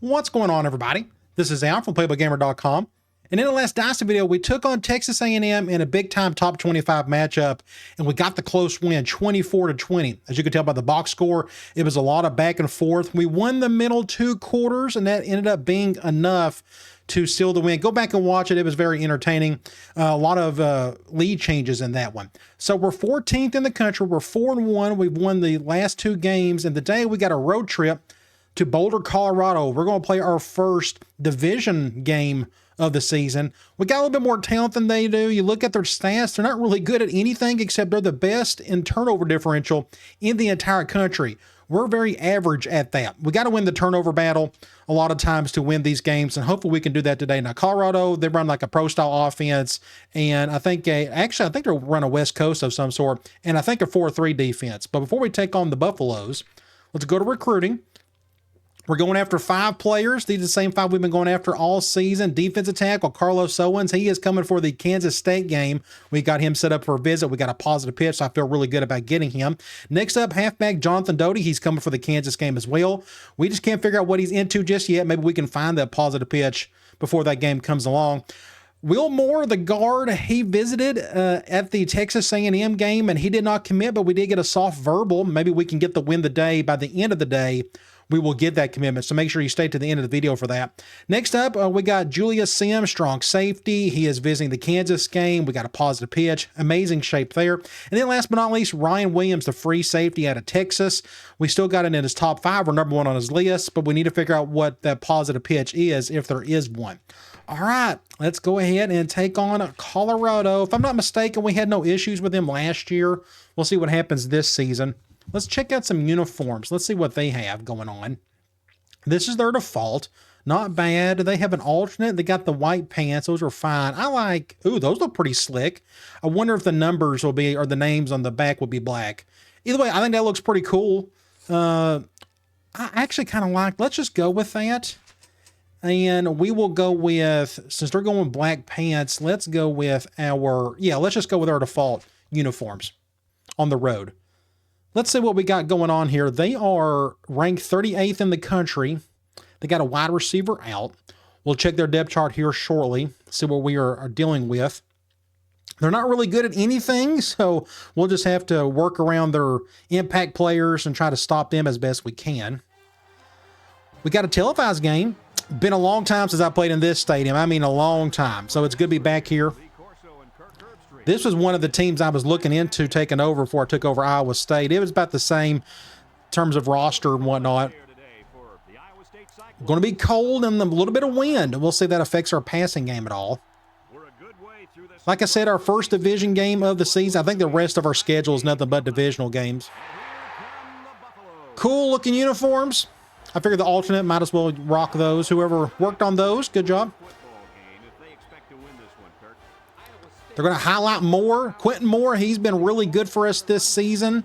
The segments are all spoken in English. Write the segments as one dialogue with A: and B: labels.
A: What's going on, everybody? This is Al from PlayboyGamer.com, and in the last Dynasty video, we took on Texas A&M in a big-time top 25 matchup, and we got the close win, 24-20. As you can tell by the box score, it was a lot of back and forth. We won the middle 2 quarters, and that ended up being enough to seal the win. Go back and watch it. It was very entertaining. A lot of lead changes in that one. So we're 14th in the country. We're 4-1. We've won the last 2 games, and today we got a road trip to Boulder, Colorado. We're going to play our first division game of the season. We got a little bit more talent than they do. You look at their stats, they're not really good at anything except they're the best in turnover differential in the entire country. We're very average at that. We got to win the turnover battle a lot of times to win these games, and hopefully we can do that today. Now, Colorado, they run like a pro-style offense, and I think they'll run a West Coast of some sort, and I think a 4-3 defense. But before we take on the Buffaloes, let's go to recruiting. We're going after 5 players. These are the same 5 we've been going after all season. Defensive tackle, Carlos Owens. He is coming for the Kansas State game. We got him set up for a visit. We got a positive pitch, so I feel really good about getting him. Next up, halfback Jonathan Doty. He's coming for the Kansas game as well. We just can't figure out what he's into just yet. Maybe we can find that positive pitch before that game comes along. Will Moore, the guard, he visited at the Texas A&M game, and he did not commit, but we did get a soft verbal. Maybe we can get the win the day. By the end of the day, we will get that commitment, so make sure you stay to the end of the video for that. Next up, we got Julius Sims, strong safety. He is visiting the Kansas game. We got a positive pitch. Amazing shape there. And then last but not least, Ryan Williams, the free safety out of Texas. We still got it in his top 5. We're number 1 on his list, but we need to figure out what that positive pitch is, if there is one. All right, let's go ahead and take on Colorado. If I'm not mistaken, we had no issues with them last year. We'll see what happens this season. Let's check out some uniforms. Let's see what they have going on. This is their default. Not bad. They have an alternate. They got the white pants. Those are fine. I like, ooh, those look pretty slick. I wonder if the numbers will be, or the names on the back will be black. Either way, I think that looks pretty cool. I actually kind of like, let's just go with that. And we will go with, since they're going black pants, let's go with let's just go with our default uniforms on the road. Let's see what we got going on here. They are ranked 38th in the country. They got a wide receiver out. We'll check their depth chart here shortly, see what we are dealing with. They're not really good at anything, so we'll just have to work around their impact players and try to stop them as best we can. We got a televised game. Been a long time since I played in this stadium. I mean, a long time. So it's good to be back here. This was one of the teams I was looking into taking over before I took over Iowa State. It was about the same in terms of roster and whatnot. Going to be cold and a little bit of wind. We'll see if that affects our passing game at all. Like I said, our first division game of the season. I think the rest of our schedule is nothing but divisional games. Cool looking uniforms. I figured the alternate might as well rock those. Whoever worked on those, good job. They're going to highlight Moore. Quentin Moore, he's been really good for us this season,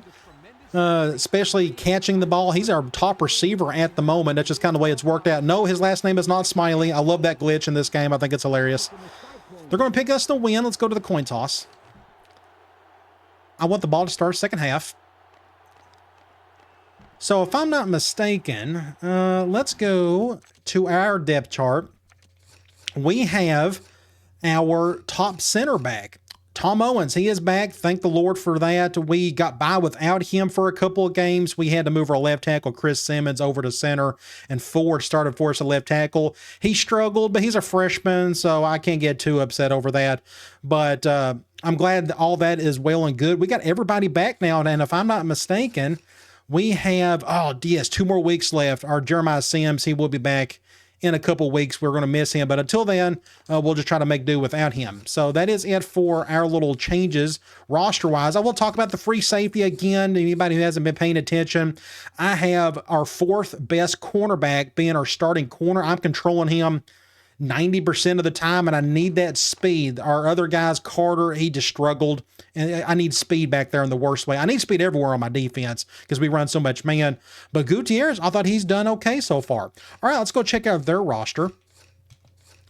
A: especially catching the ball. He's our top receiver at the moment. That's just kind of the way it's worked out. No, his last name is not Smiley. I love that glitch in this game. I think it's hilarious. They're going to pick us to win. Let's go to the coin toss. I want the ball to start second half. So if I'm not mistaken, let's go to our depth chart. We have our top center back, Tom Owens. He is back. Thank the Lord for that. We got by without him for a couple of games. We had to move our left tackle, Chris Simmons, over to center, and Ford started for us at left tackle. He struggled, but he's a freshman, so I can't get too upset over that. But I'm glad that all that is well and good. We got everybody back now, and if I'm not mistaken, we have, 2 more weeks left. Our Jeremiah Sims, he will be back in a couple weeks. We're going to miss him, but until then, we'll just try to make do without him. So that is it for our little changes roster-wise. I will talk about the free safety again. Anybody who hasn't been paying attention, I have our 4th best cornerback being our starting corner. I'm controlling him 90% of the time, and I need that speed. Our other guys, Carter, he just struggled, and I need speed back there in the worst way. I need speed everywhere on my defense because we run so much man. But Gutierrez, I thought he's done okay so far. All right, let's go check out their roster.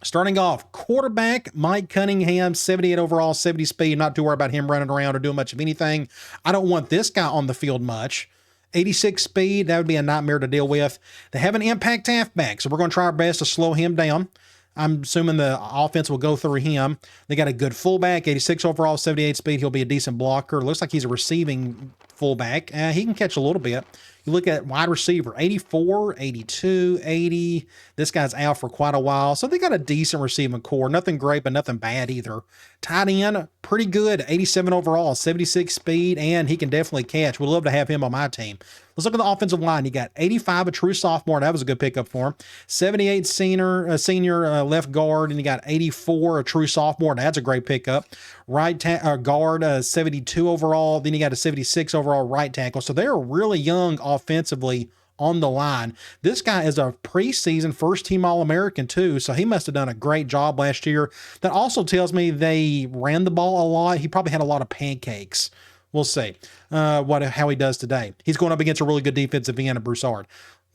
A: Starting off, quarterback, Mike Cunningham, 78 overall, 70 speed. Not too worried about him running around or doing much of anything. I don't want this guy on the field much. 86 speed, that would be a nightmare to deal with. They have an impact halfback, so we're going to try our best to slow him down. I'm assuming the offense will go through him. They got a good fullback, 86 overall, 78 speed. He'll be a decent blocker. Looks like he's a receiving fullback. He can catch a little bit. You look at wide receiver, 84, 82, 80. This guy's out for quite a while. So they got a decent receiving core. Nothing great, but nothing bad either. Tight end, pretty good. 87 overall, 76 speed, and he can definitely catch. We'd love to have him on my team. Let's look at the offensive line. You got 85, a true sophomore. That was a good pickup for him. 78 senior left guard, and you got 84, a true sophomore. That's a great pickup. Right guard, 72 overall. Then you got a 76 overall right tackle. So they're really young offensively on the line. This guy is a preseason first-team All-American too, so he must have done a great job last year. That also tells me they ran the ball a lot. He probably had a lot of pancakes. We'll see how he does today. He's going up against a really good defensive end of Broussard.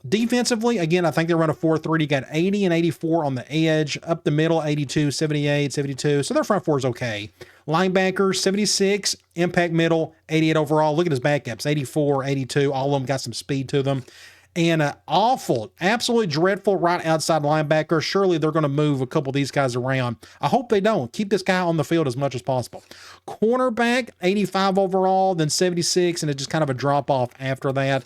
A: Defensively, again, I think they run a 4-3. You got 80 and 84 on the edge. Up the middle, 82, 78, 72. So their front four is okay. Linebackers, 76. Impact middle, 88 overall. Look at his backups, 84, 82. All of them got some speed to them. And an awful, absolutely dreadful right outside linebacker. Surely they're going to move a couple of these guys around. I hope they don't. Keep this guy on the field as much as possible. Cornerback, 85 overall, then 76, and it's just kind of a drop-off after that.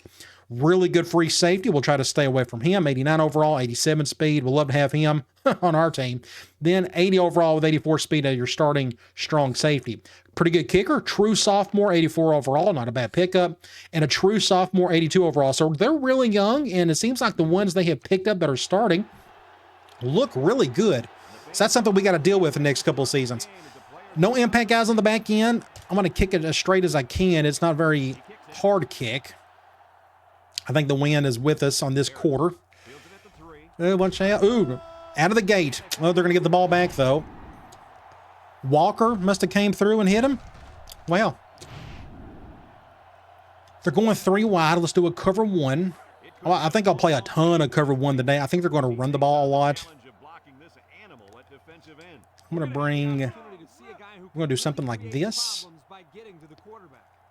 A: Really good free safety. We'll try to stay away from him. 89 overall, 87 speed. We'll love to have him on our team. Then 80 overall with 84 speed as your starting strong safety. Pretty good kicker. True sophomore, 84 overall. Not a bad pickup. And a true sophomore, 82 overall. So they're really young, and it seems like the ones they have picked up that are starting look really good. So that's something we got to deal with the next couple of seasons. No impact guys on the back end. I'm going to kick it as straight as I can. It's not a very hard kick. I think the wind is with us on this quarter. Watch out. Ooh, out of the gate. Well, they're going to get the ball back, though. Walker must have came through and hit him. Well, they're going 3 wide. Let's do a cover 1. Well, I think I'll play a ton of cover 1 today. I think they're going to run the ball a lot. I'm going to do something like this.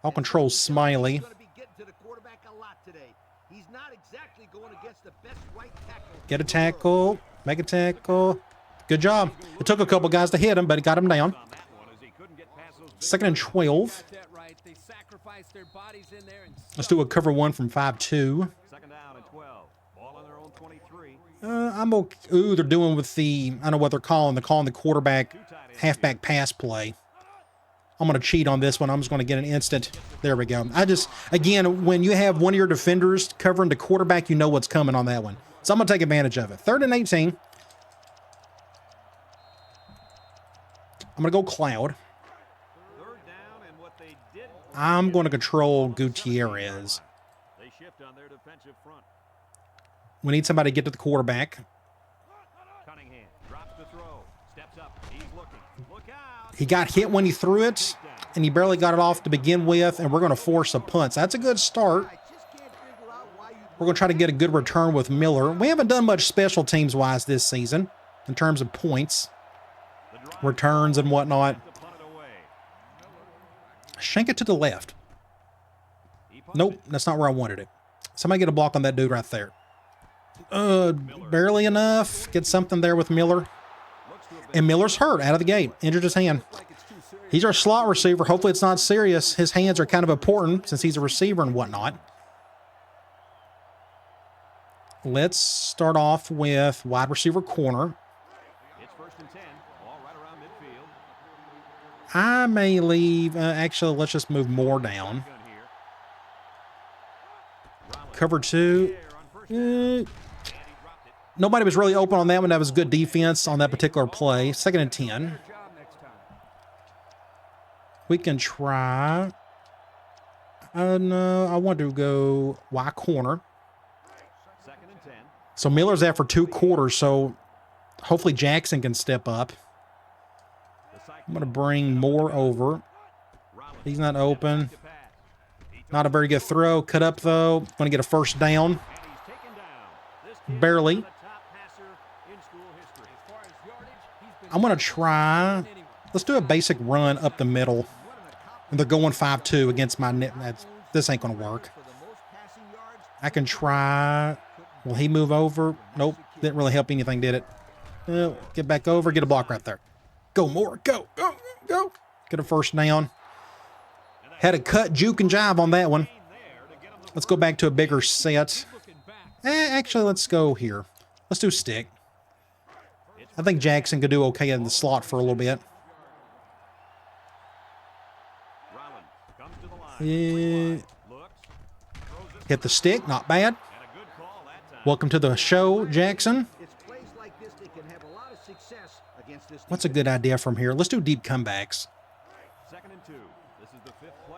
A: I'll control Smiley. Get a tackle, make a tackle. Good job. It took a couple guys to hit him, but it got him down. 2nd and 12. Let's do a cover 1 from 5-2. I'm okay. Ooh, they're doing with the, I don't know what they're calling. They're calling the quarterback halfback pass play. I'm going to cheat on this one. I'm just going to get an instant. There we go. Again, when you have one of your defenders covering the quarterback, you know what's coming on that one. So I'm going to take advantage of it. 3rd and 18. I'm going to go Cloud. I'm going to control Gutierrez. We need somebody to get to the quarterback. He got hit when he threw it, and he barely got it off to begin with, and we're going to force a punt. So that's a good start. We're going to try to get a good return with Miller. We haven't done much special teams-wise this season in terms of points, returns, and whatnot. Shank it to the left. Nope, that's not where I wanted it. Somebody get a block on that dude right there. Barely enough. Get something there with Miller. And Miller's hurt out of the gate. Injured his hand. He's our slot receiver. Hopefully it's not serious. His hands are kind of important since he's a receiver and whatnot. Let's start off with wide receiver corner. I may leave. Actually, let's just move more down. Cover 2. Nobody was really open on that one. That was good defense on that particular play. 2nd and 10. We can try. No, I want to go Y corner. So Miller's out for 2 quarters, so hopefully Jackson can step up. I'm going to bring Moore over. He's not open. Not a very good throw. Cut up, though. Going to get a first down. Barely. I'm going to try. Let's do a basic run up the middle. And they're going 5-2 against my net. This ain't going to work. I can try. Will he move over? Nope. Didn't really help anything, did it? Get back over. Get a block right there. Go more. Go. Go. Go. Get a first down. Had a cut, juke, and jive on that one. Let's go back to a bigger set. Actually, let's go here. Let's do stick. I think Jackson could do okay in the slot for a little bit. Yeah. Hit the stick, not bad. Welcome to the show, Jackson. What's a good idea from here? Let's do deep comebacks.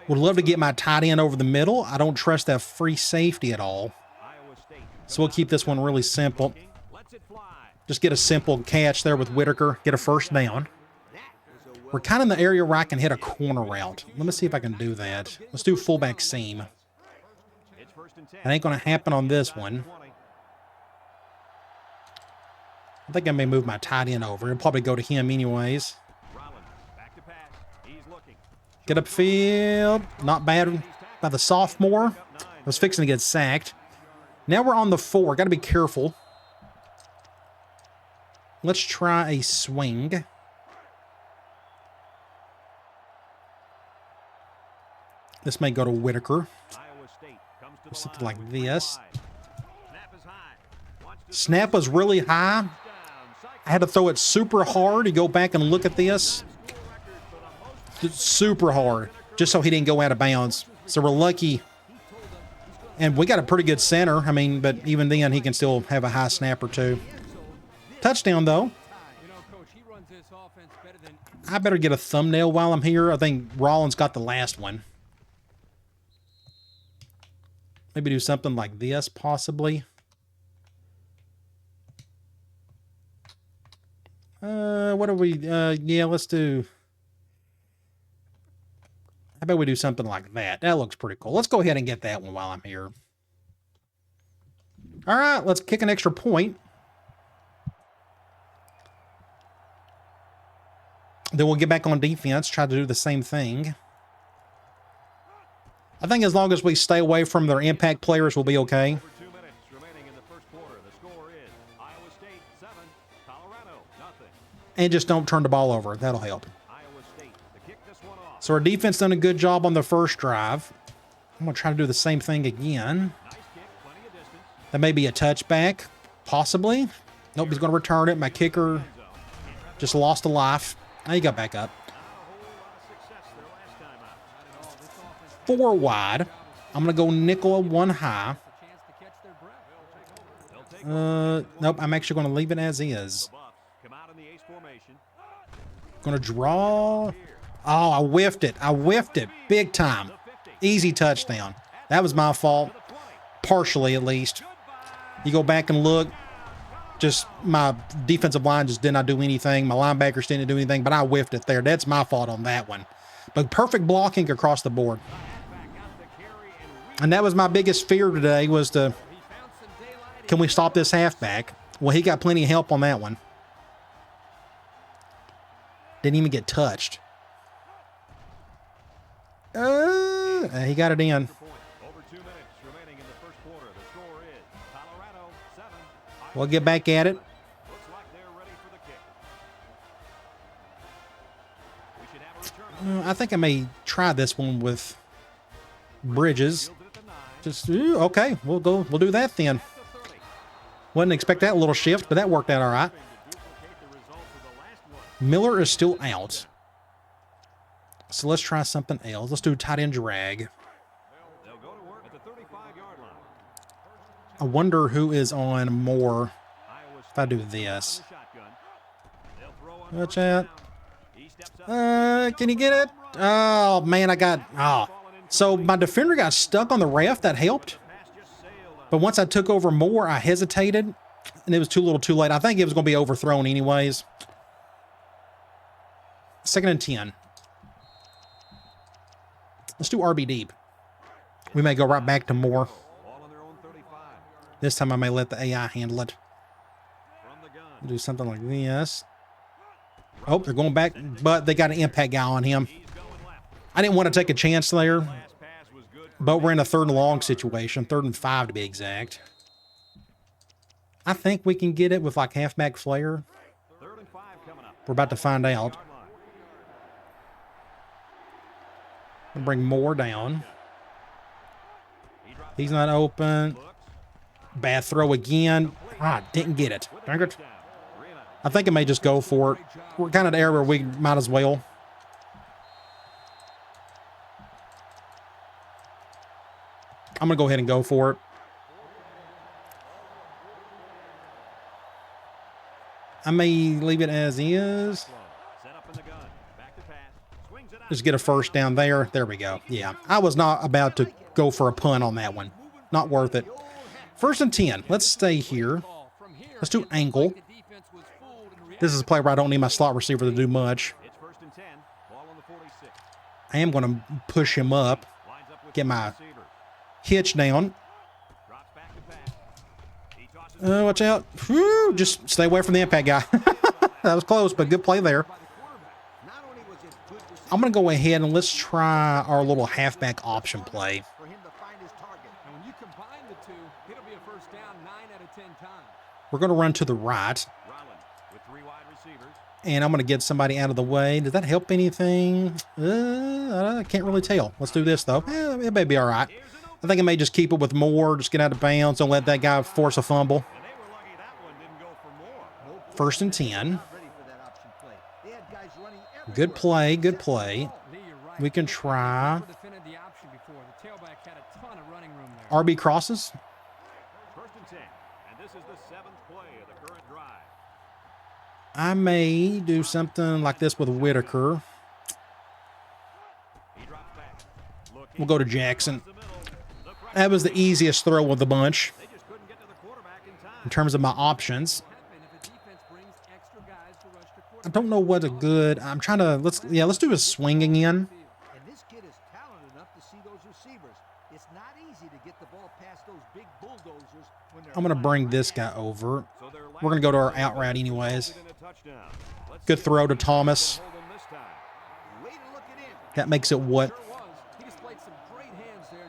A: Would love to get my tight end over the middle. I don't trust that free safety at all. So we'll keep this one really simple. Just get a simple catch there with Whitaker. Get a first down. We're kind of in the area where I can hit a corner route. Let me see if I can do that. Let's do fullback seam. That ain't going to happen on this one. I think I may move my tight end over. It'll probably go to him anyways. Get upfield. Not bad by the sophomore. I was fixing to get sacked. Now we're on the 4. Got to be careful. Let's try a swing. This may go to Whitaker. Something like this. Snap was really high. I had to throw it super hard. You go back and look at this. Super hard. Just so he didn't go out of bounds. So we're lucky. And we got a pretty good center. I mean, but even then, he can still have a high snap or two. Touchdown, though. I better get a thumbnail while I'm here. I think Rollins got the last one. Maybe do something like this, possibly. What are we... yeah, let's do... How about we do something like that? That looks pretty cool. Let's go ahead and get that one while I'm here. All right, let's kick an extra point. Then we'll get back on defense, try to do the same thing. I think as long as we stay away from their impact players, we'll be okay. And just don't turn the ball over. That'll help. So our defense done a good job on the first drive. I'm going to try to do the same thing again. That may be a touchback, possibly. Nope, he's going to return it. My kicker just lost a life. Now he got back up. 4 wide. I'm going to go nickel 1 high. Nope, I'm actually going to leave it as is. Going to draw. Oh, I whiffed it. I whiffed it. Big time. Easy touchdown. That was my fault. Partially, at least. You go back and look. Just my defensive line just did not do anything. My linebackers didn't do anything, but I whiffed it there. That's my fault on that one. But perfect blocking across the board. And that was my biggest fear today was to, can we stop this halfback? Well, he got plenty of help on that one. Didn't even get touched. He got it in. We'll get back at it. I think I may try this one with Bridges. Just okay, we'll do that then. Wasn't expect that little shift, but that worked out all right. Miller is still out. So let's try something else. Let's do tight end drag. I wonder who is on more if I do this. Watch out. Can you get it? Oh, man, I got... Oh. So my defender got stuck on the ref. That helped. But once I took over more, I hesitated. And it was too little too late. I think it was going to be overthrown anyways. 2nd and 10. Let's do RB deep. We may go right back to more. This time I may let the AI handle it. Do something like this. Oh, they're going back, but they got an impact guy on him. I didn't want to take a chance there. But we're in a 3rd and long situation, 3rd and 5 to be exact. I think we can get it with like halfback flare. We're about to find out. We'll bring Moore down. He's not open. Bad throw again. Didn't get it. Dang it. I think I may just go for it. We're kind of the area where we might as well. I'm going to go ahead and go for it. I may leave it as is. Just get a first down there. There we go. Yeah, I was not about to go for a punt on that one. Not worth it. 1st and 10. Let's stay here. Let's do angle. This is a play where I don't need my slot receiver to do much. I am going to push him up. Get my hitch down. Watch out. Whew, just stay away from the impact guy. That was close, but good play there. I'm going to go ahead and let's try our little halfback option play. We're going to run to the right. And I'm going to get somebody out of the way. Does that help anything? I can't really tell. Let's do this, though. It may be all right. I think I may just keep it with Moore. Just get out of bounds. Don't let that guy force a fumble. 1st and 10. Good play. Good play. We can try. RB crosses. I may do something like this with Whitaker. We'll go to Jackson. That was the easiest throw of the bunch in terms of my options. I don't know what a good. I'm trying to let's do a swing again. I'm going to bring this guy over. We're going to go to our out route anyways. Good throw to Thomas. That makes it what?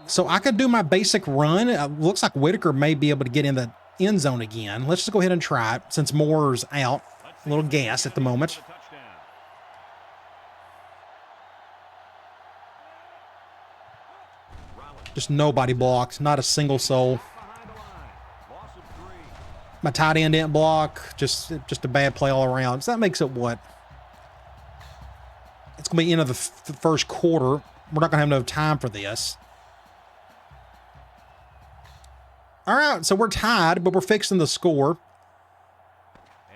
A: So I could do my basic run. It looks like Whitaker may be able to get in the end zone again. Let's just go ahead and try it since Moore's out. A little gas at the moment. Just nobody blocked. Not a single soul. My tight end didn't block. Just a bad play all around. So that makes it what? It's going to be end of the first quarter. We're not going to have enough time for this. All right, so we're tied, but we're fixing the score.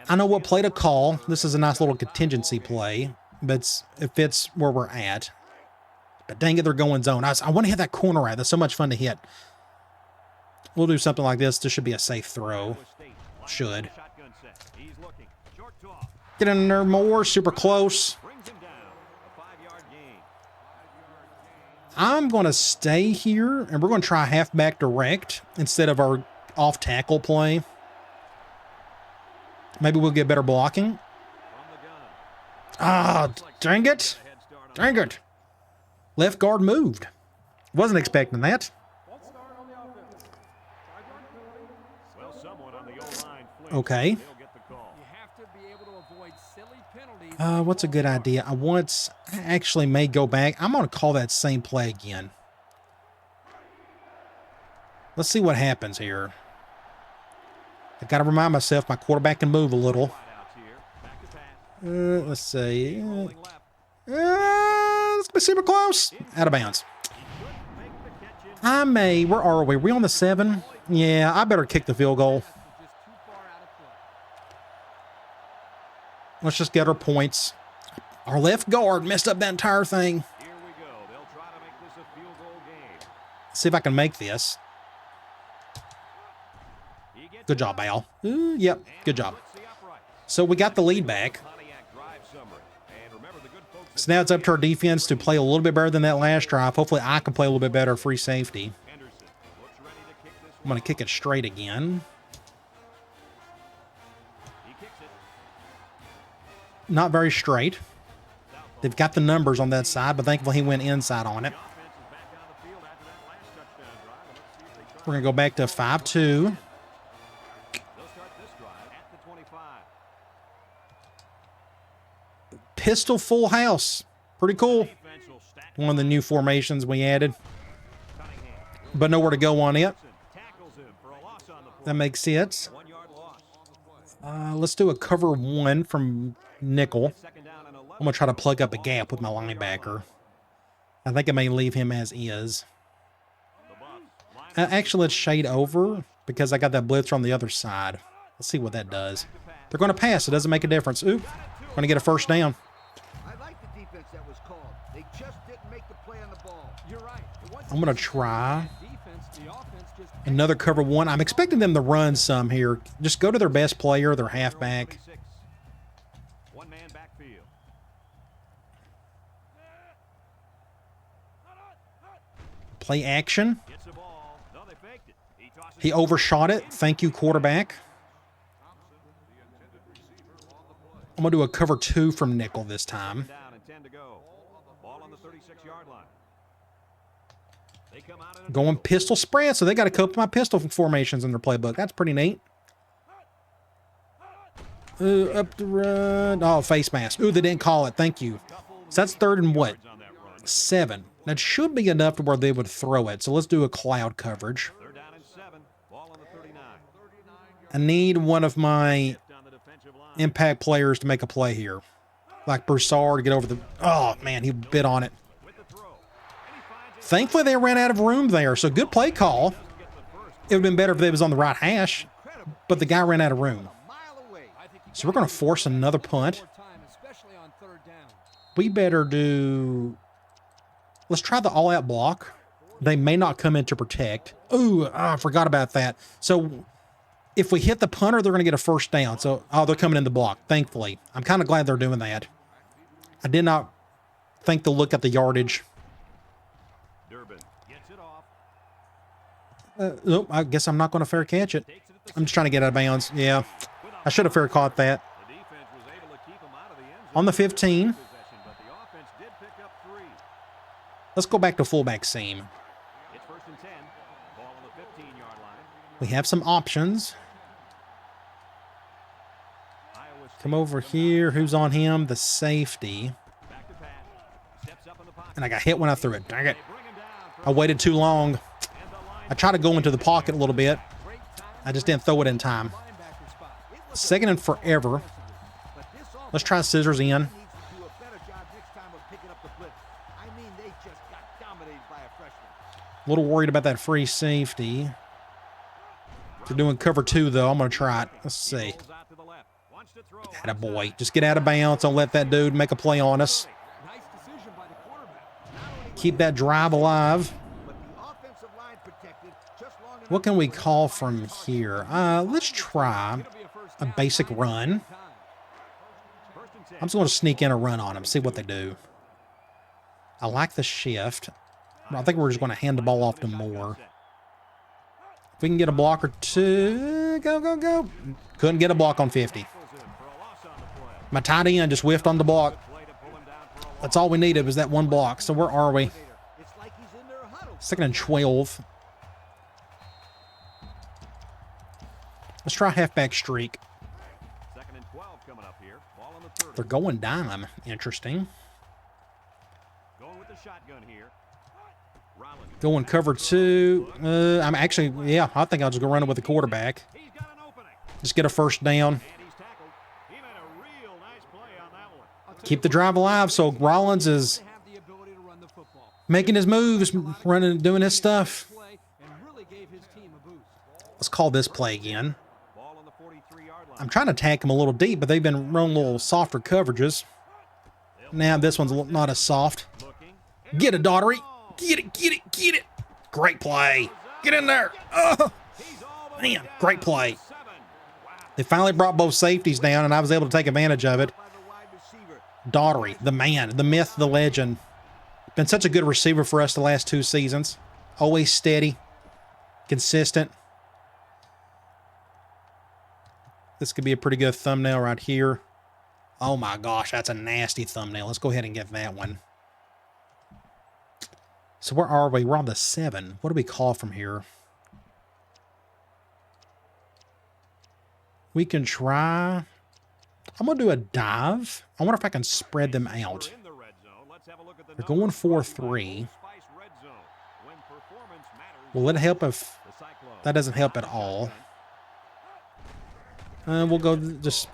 A: I know what play to call. This is a nice little contingency play, but it fits where we're at. But dang it, they're going zone. I want to hit that corner right. That's so much fun to hit. We'll do something like this. This should be a safe throw. Should. Get in there more. Super close. I'm going to stay here, and we're going to try halfback direct instead of our off-tackle play. Maybe we'll get better blocking. Dang it. Dang it. Left guard moved. Wasn't expecting that. Okay. What's a good idea? I actually may go back. I'm going to call that same play again. Let's see what happens here. I got to remind myself my quarterback can move a little. Let's see. Let's be super close. Out of bounds. Where are we? Are we on the 7? Yeah, I better kick the field goal. Let's just get our points. Our left guard messed up that entire thing. See if I can make this. Good job, Al. Yep, good job. So we got the lead back. So now it's up to our defense to play a little bit better than that last drive. Hopefully I can play a little bit better free safety. I'm going to kick it straight again. Not very straight. They've got the numbers on that side, but thankfully he went inside on it. We're going to go back to 5-2. Pistol full house. Pretty cool. One of the new formations we added. But nowhere to go on it. That makes sense. Let's do a cover 1 from nickel. I'm going to try to plug up a gap with my linebacker. I think I may leave him as is. Actually, let's shade over because I got that blitzer on the other side. Let's see what that does. They're going to pass. It doesn't make a difference. Oop. Going to get a first down. I'm going to try another cover 1. I'm expecting them to run some here. Just go to their best player, their halfback. Play action. He overshot it. Thank you, quarterback. I'm going to do a cover 2 from nickel this time. Going pistol spread, so they got a couple of my pistol formations in their playbook. That's pretty neat. Up the run. Oh, face mask. Ooh, they didn't call it. Thank you. So that's 3rd and what? 7. That should be enough to where they would throw it. So let's do a cloud coverage. I need one of my impact players to make a play here. Like Broussard to get over the... Oh, man, he bit on it. Thankfully, they ran out of room there, so good play call. It would have been better if they was on the right hash, but the guy ran out of room. So we're going to force another punt. We better do... Let's try the all-out block. They may not come in to protect. Ooh, I forgot about that. So if we hit the punter, they're going to get a first down. So, they're coming in the block, thankfully. I'm kind of glad they're doing that. I did not think to look at the yardage. Nope, I guess I'm not going to fair catch it. I'm just trying to get out of bounds. Yeah, I should have fair caught that. On the 15. Let's go back to fullback seam. We have some options. Come over here. Who's on him? The safety. And I got hit when I threw it. Dang it. I waited too long. I tried to go into the pocket a little bit. I just didn't throw it in time. 2nd and forever. Let's try scissors in. A little worried about that free safety. If they're doing cover 2, though, I'm going to try it. Let's see. Attaboy. Just get out of bounds. Don't let that dude make a play on us. Keep that drive alive. What can we call from here? Let's try a basic run. I'm just going to sneak in a run on them, see what they do. I like the shift. I think we're just going to hand the ball off to Moore. If we can get a block or 2, go, go, go. Couldn't get a block on 50. My tight end just whiffed on the block. That's all we needed was that one block. So where are we? 2nd and 12. Let's try halfback streak. They're going dime. Interesting. Going cover 2. I'm actually, yeah, I think I'll just go run it with the quarterback. Just get a first down. Keep the drive alive so Rollins is making his moves, running, doing his stuff. Let's call this play again. I'm trying to attack him a little deep, but they've been running a little softer coverages. Now this one's not as soft. Get it, Daughtery. Get it, get it, get it. Great play. Get in there. Oh, man, great play. They finally brought both safeties down, and I was able to take advantage of it. Daughtery, the man, the myth, the legend. Been such a good receiver for us the last 2 seasons. Always steady, consistent. This could be a pretty good thumbnail right here. Oh my gosh, that's a nasty thumbnail. Let's go ahead and get that one. So where are we? We're on the 7. What do we call from here? We can try. I'm going to do a dive. I wonder if I can spread them out. They're going 4-3. Will it help if that doesn't help at all? We'll go just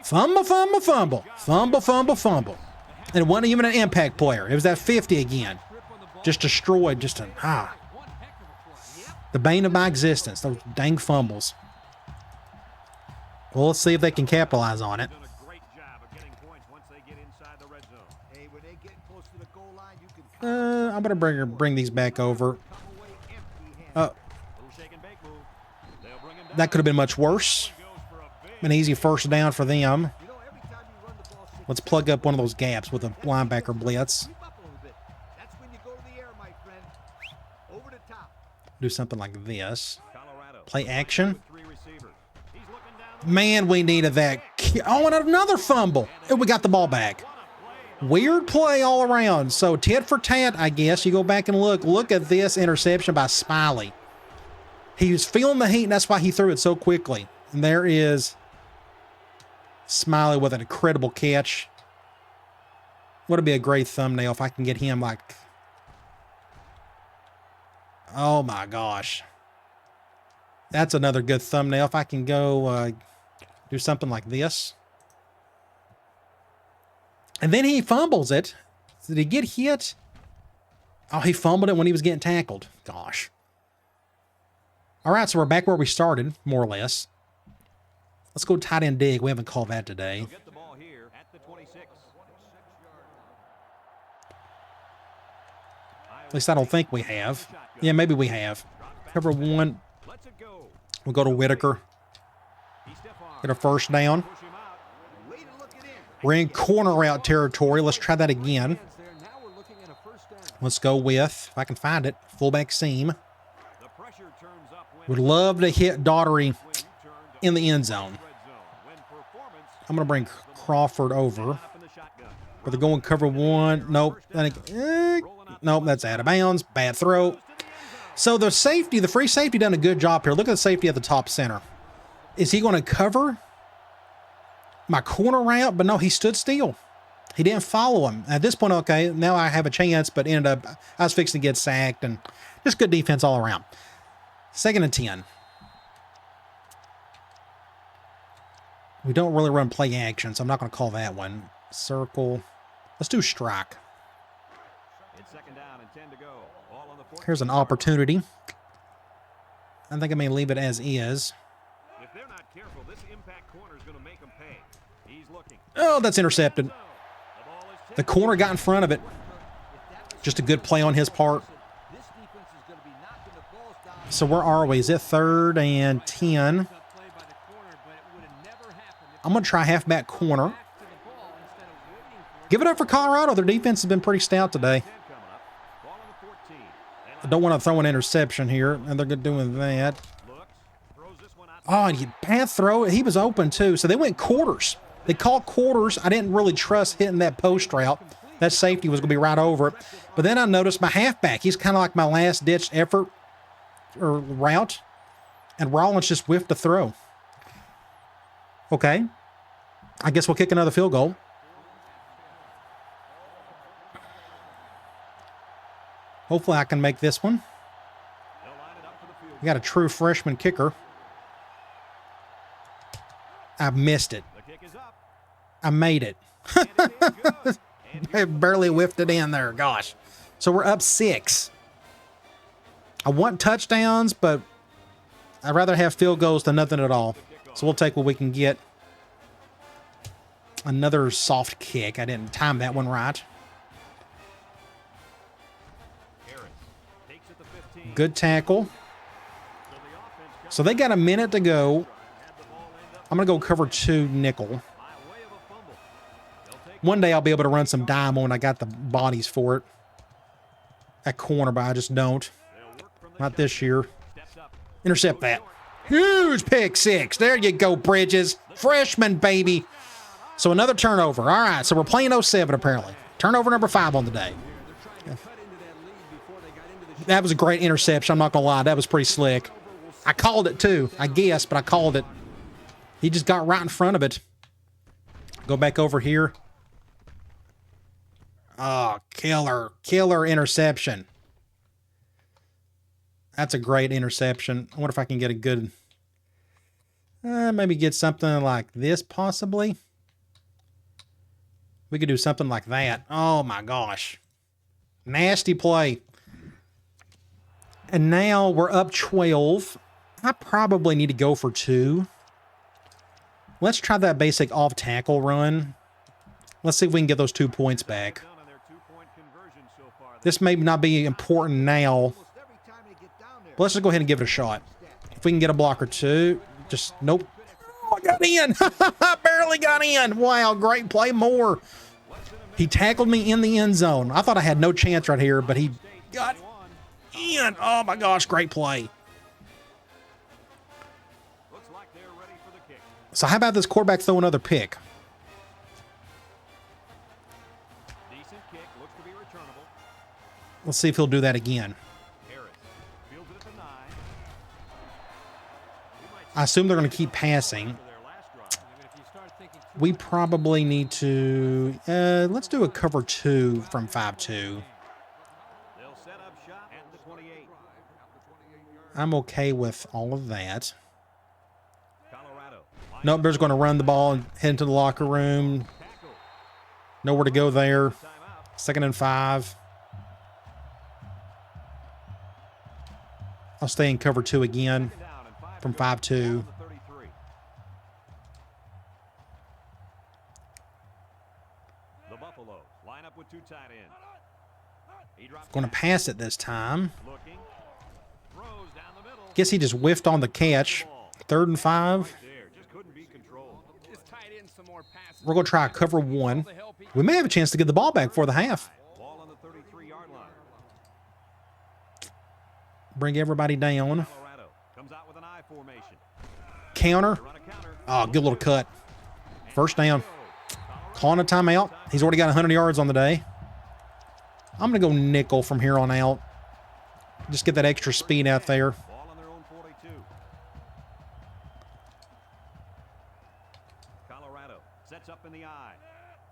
A: fumble, fumble, fumble, fumble, fumble, fumble. And it wasn't even an impact player. It was that 50 again. Just destroyed, just the bane of my existence, those dang fumbles. Well, let's see if they can capitalize on it. I'm going to bring these back over. That could have been much worse. An easy first down for them. Let's plug up one of those gaps with a linebacker blitz. Do something like this. Play action. Man, we needed that. Oh, and another fumble. And we got the ball back. Weird play all around. So tit for tat, I guess. You go back and look. Look at this interception by Smiley. He was feeling the heat, and that's why he threw it so quickly. And there is Smiley with an incredible catch. Would be a great thumbnail if I can get him like... Oh my gosh. That's another good thumbnail. If I can go do something like this. And then he fumbles it. Did he get hit? Oh, he fumbled it when he was getting tackled. Gosh. All right, so we're back where we started, more or less. Let's go tight end dig. We haven't called that today. At least I don't think we have. Yeah, maybe we have. Cover one. We'll go to Whitaker. Get a first down. We're in corner route territory. Let's try that again. Let's go with, if I can find it, fullback seam. Would love to hit Daughtery in the end zone. I'm going to bring Crawford over. But they're going cover one. Nope. Nope, that's out of bounds. Bad throw. So the safety, the free safety done a good job here. Look at the safety at the top center. Is he going to cover my corner route? But no, he stood still. He didn't follow him. At this point, okay, now I have a chance, but ended up, I was fixing to get sacked, and just good defense all around. 2nd and 10. We don't really run play action, so I'm not going to call that one. Circle. Let's do strike. Here's an opportunity. I think I may leave it as is. If they're not careful, this impact corner is going to make them pay. He's looking. Oh, that's intercepted. The corner got in front of it. Just a good play on his part. So where are we? Is it 3rd and 10? I'm going to try halfback corner. Give it up for Colorado. Their defense has been pretty stout today. I don't want to throw an interception here, and they're doing that. Oh, and he path throw. He was open, too. So they went quarters. They called quarters. I didn't really trust hitting that post route. That safety was going to be right over it. But then I noticed my halfback. He's kind of like my last-ditch effort or route. And Rollins just whiffed the throw. Okay. I guess we'll kick another field goal. Hopefully I can make this one. We got a true freshman kicker. I missed it. I made it. I barely whiffed it in there. Gosh. So we're up 6. I want touchdowns, but I'd rather have field goals than nothing at all. So we'll take what we can get. Another soft kick. I didn't time that one right. Good tackle. So they got a minute to go. I'm going to go cover 2 nickel. One day I'll be able to run some dime when I got the bodies for it. At corner, but I just don't. Not this year. Intercept that. Huge pick 6. There you go, Bridges. Freshman, baby. So another turnover. All right, so we're playing 07 apparently. Turnover number 5 on the day. That was a great interception. I'm not going to lie. That was pretty slick. I called it too, I guess, but I called it. He just got right in front of it. Go back over here. Oh, killer interception. That's a great interception. I wonder if I can get a good, maybe get something like this possibly. We could do something like that. Oh my gosh. Nasty play. And now we're up 12. I probably need to go for 2. Let's try that basic off tackle run. Let's see if we can get those 2 points back. This may not be important now, but let's just go ahead and give it a shot. If we can get a block or 2, just nope. Oh, I got in. Barely got in. Wow, great play. More. He tackled me in the end zone. I thought I had no chance right here, but he got in. Oh my gosh, great play. So how about this quarterback throw another pick? Let's see if he'll do that again. I assume they're going to keep passing. We probably need to... let's do a cover 2 from 5-2. I'm okay with all of that. Nope, they're just going to run the ball and head into the locker room. Nowhere to go there. 2nd and 5. I'll stay in cover 2 again from 5-2. Going to pass it this time. Guess he just whiffed on the catch. 3rd and 5. We're going to try cover 1. We may have a chance to get the ball back for the half. Bring everybody down. Counter. Oh, good little cut. 1st down. Calling a timeout. He's already got 100 yards on the day. I'm going to go nickel from here on out. Just get that extra speed out there.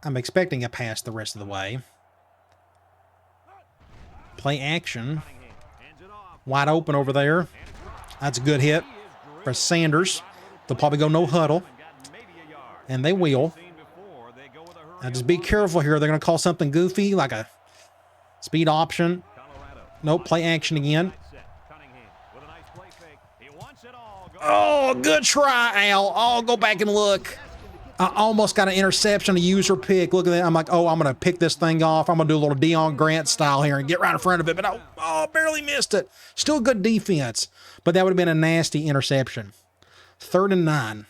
A: I'm expecting a pass the rest of the way. Play action. Wide open over there. That's a good hit for Sanders. They'll probably go no huddle. And they will. Now just be careful here. They're going to call something goofy like a speed option. Nope, play action again. Oh, good try, Al. Oh, go back and look. I almost got an interception, a user pick. Look at that. I'm like, oh, I'm going to pick this thing off. I'm going to do a little Deion Grant style here and get right in front of it. But oh, barely missed it. Still good defense. But that would have been a nasty interception. 3rd and 9.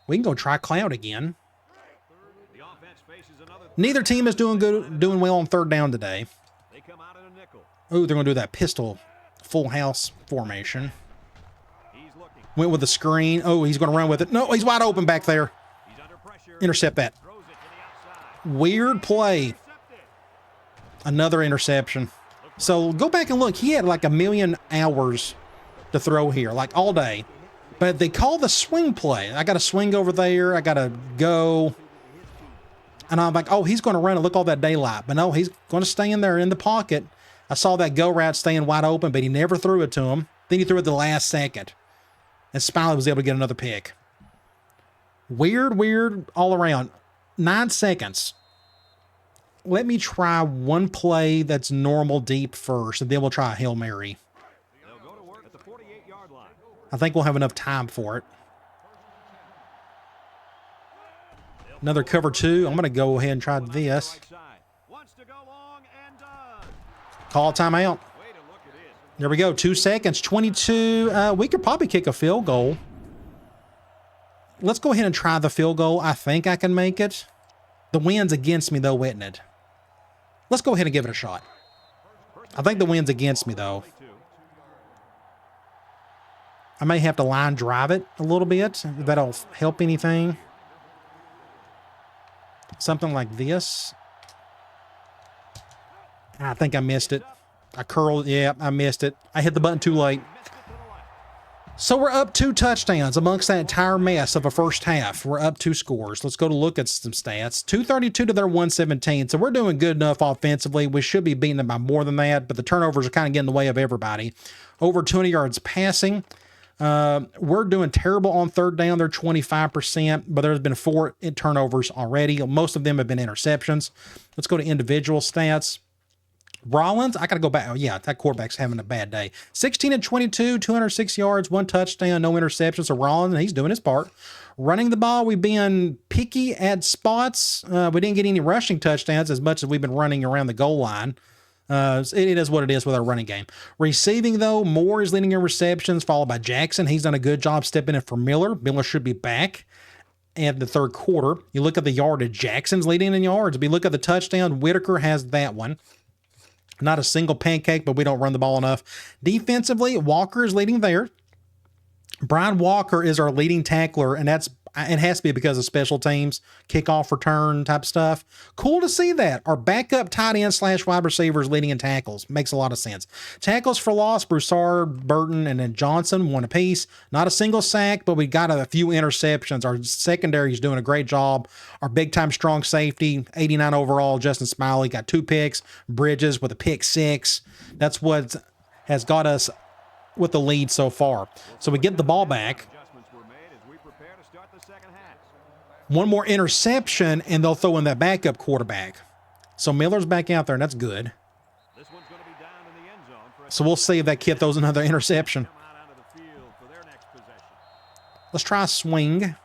A: We can go try Cloud again. Neither team is doing well on 3rd down today. Oh, they're going to do that pistol full house formation. Went with the screen. Oh, he's going to run with it. No, he's wide open back there. Intercept that. Weird play. Another interception. So go back and look. He had like 1,000,000 hours to throw here, like all day. But they call the swing play. I got to swing over there. I got to go. And I'm like, oh, he's going to run and look all that daylight. But no, he's going to stay in there in the pocket. I saw that go route staying wide open, but he never threw it to him. Then he threw it the last second. And Smiley was able to get another pick. Weird all around. 9 seconds. Let me try one play that's normal deep first, and then we'll try a Hail Mary. I think we'll have enough time for it. Another cover 2. I'm going to go ahead and try this. Call timeout. There we go. 2 seconds. 22. We could probably kick a field goal. Let's go ahead and try the field goal. I think I can make it. The wind's against me, though, isn't it? Let's go ahead and give it a shot. I think the wind's against me, though. I may have to line drive it a little bit. If that'll help anything. Something like this. I think I missed it. I curled. Yeah, I missed it. I hit the button too late. So we're up 2 touchdowns amongst that entire mess of a first half. We're up 2 scores. Let's go to look at some stats. 232 to their 117. So we're doing good enough offensively. We should be beating them by more than that, but the turnovers are kind of getting in the way of everybody. Over 20 yards passing. We're doing terrible on third down. They're 25%, but there's been 4 turnovers already. Most of them have been interceptions. Let's go to individual stats. Rollins, I got to go back. Oh, yeah, that quarterback's having a bad day. 16 and 22, 206 yards, 1 touchdown, no interceptions. So Rollins, he's doing his part. Running the ball, we've been picky at spots. We didn't get any rushing touchdowns as much as we've been running around the goal line. It is what it is with our running game. Receiving, though, Moore is leading in receptions, followed by Jackson. He's done a good job stepping in for Miller. Miller should be back in the third quarter. You look at the yardage, Jackson's leading in yards. If you look at the touchdown, Whitaker has that one. Not a single pancake, but we don't run the ball enough. Defensively, Walker is leading there. Brian Walker is our leading tackler, and it has to be because of special teams, kickoff return type stuff. Cool to see that. Our backup tight end / wide receivers leading in tackles. Makes a lot of sense. Tackles for loss, Broussard, Burton, and then Johnson, 1 apiece. Not a single sack, but we got a few interceptions. Our secondary is doing a great job. Our big-time strong safety, 89 overall, Justin Smiley, got 2 picks. Bridges with a pick 6. That's what has got us with the lead so far. So we get the ball back. 1 more interception, and they'll throw in that backup quarterback. So Miller's back out there, and that's good. So we'll see if that kid throws another interception. Let's try a swing.